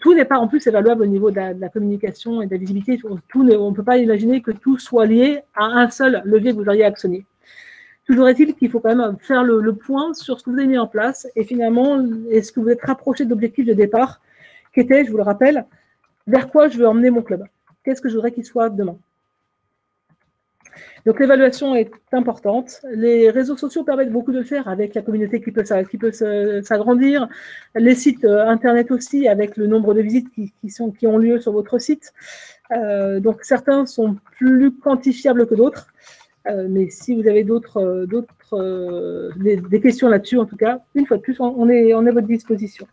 Tout n'est pas en plus évaluable au niveau de la communication et de la visibilité. On ne peut pas imaginer que tout soit lié à un seul levier que vous auriez actionné. Toujours est-il qu'il faut quand même faire le point sur ce que vous avez mis en place et finalement, est-ce que vous êtes rapproché de l'objectif de départ qui était, je vous le rappelle, vers quoi je veux emmener mon club? Qu'est-ce que je voudrais qu'il soit demain? Donc l'évaluation est importante. Les réseaux sociaux permettent beaucoup de le faire avec la communauté qui peut s'agrandir. Les sites internet aussi, avec le nombre de visites qui ont lieu sur votre site. Donc certains sont plus quantifiables que d'autres. Mais si vous avez des questions là-dessus, en tout cas, une fois de plus, on est à votre disposition.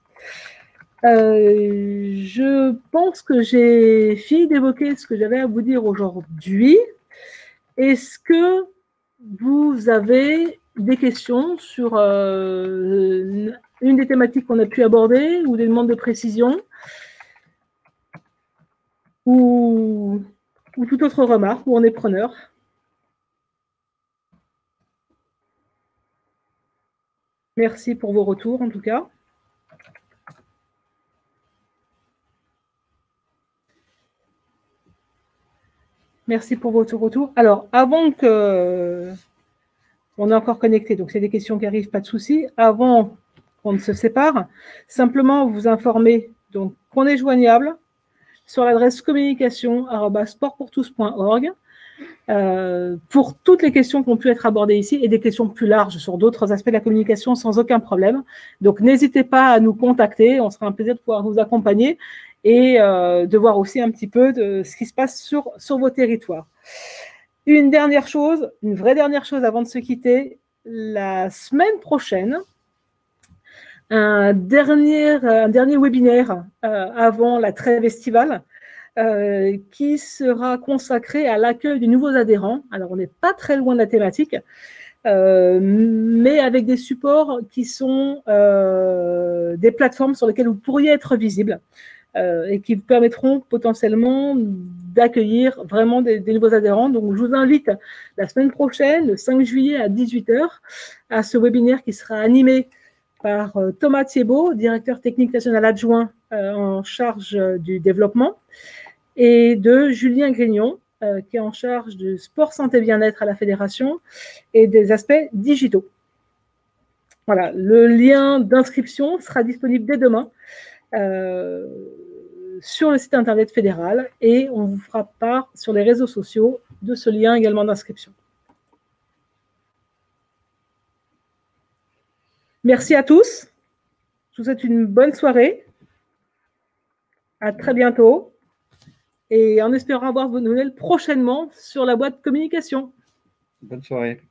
Je pense que j'ai fini d'évoquer ce que j'avais à vous dire aujourd'hui. Est-ce que vous avez des questions sur une des thématiques qu'on a pu aborder ou des demandes de précision ou toute autre remarque où on est preneur? Merci pour vos retours en tout cas. Merci pour votre retour. Alors, avant que... On est encore connecté, donc c'est des questions qui arrivent, pas de souci. Avant qu'on ne se sépare, simplement vous informer qu'on est joignable sur l'adresse communication@sportpourtous.org pour toutes les questions qui ont pu être abordées ici et des questions plus larges sur d'autres aspects de la communication sans aucun problème. Donc, n'hésitez pas à nous contacter. On sera un plaisir de pouvoir vous accompagner et de voir aussi un petit peu de ce qui se passe sur vos territoires. Une dernière chose, une vraie dernière chose avant de se quitter, la semaine prochaine, un dernier webinaire avant la trêve estivale qui sera consacré à l'accueil de nouveaux adhérents. Alors, on n'est pas très loin de la thématique, mais avec des supports qui sont des plateformes sur lesquelles vous pourriez être visible et qui vous permettront potentiellement d'accueillir vraiment des nouveaux adhérents. Donc, je vous invite la semaine prochaine, le 5 juillet à 18 h, à ce webinaire qui sera animé par Thomas Thiebaud, directeur technique national adjoint en charge du développement, et de Julien Grignon, qui est en charge du sport, santé, bien-être à la Fédération et des aspects digitaux. Voilà, le lien d'inscription sera disponible dès demain sur le site internet fédéral et on vous fera part sur les réseaux sociaux de ce lien également d'inscription. Merci à tous. Je vous souhaite une bonne soirée. À très bientôt. Et en espérant avoir vos nouvelles prochainement sur la boîte communication. Bonne soirée.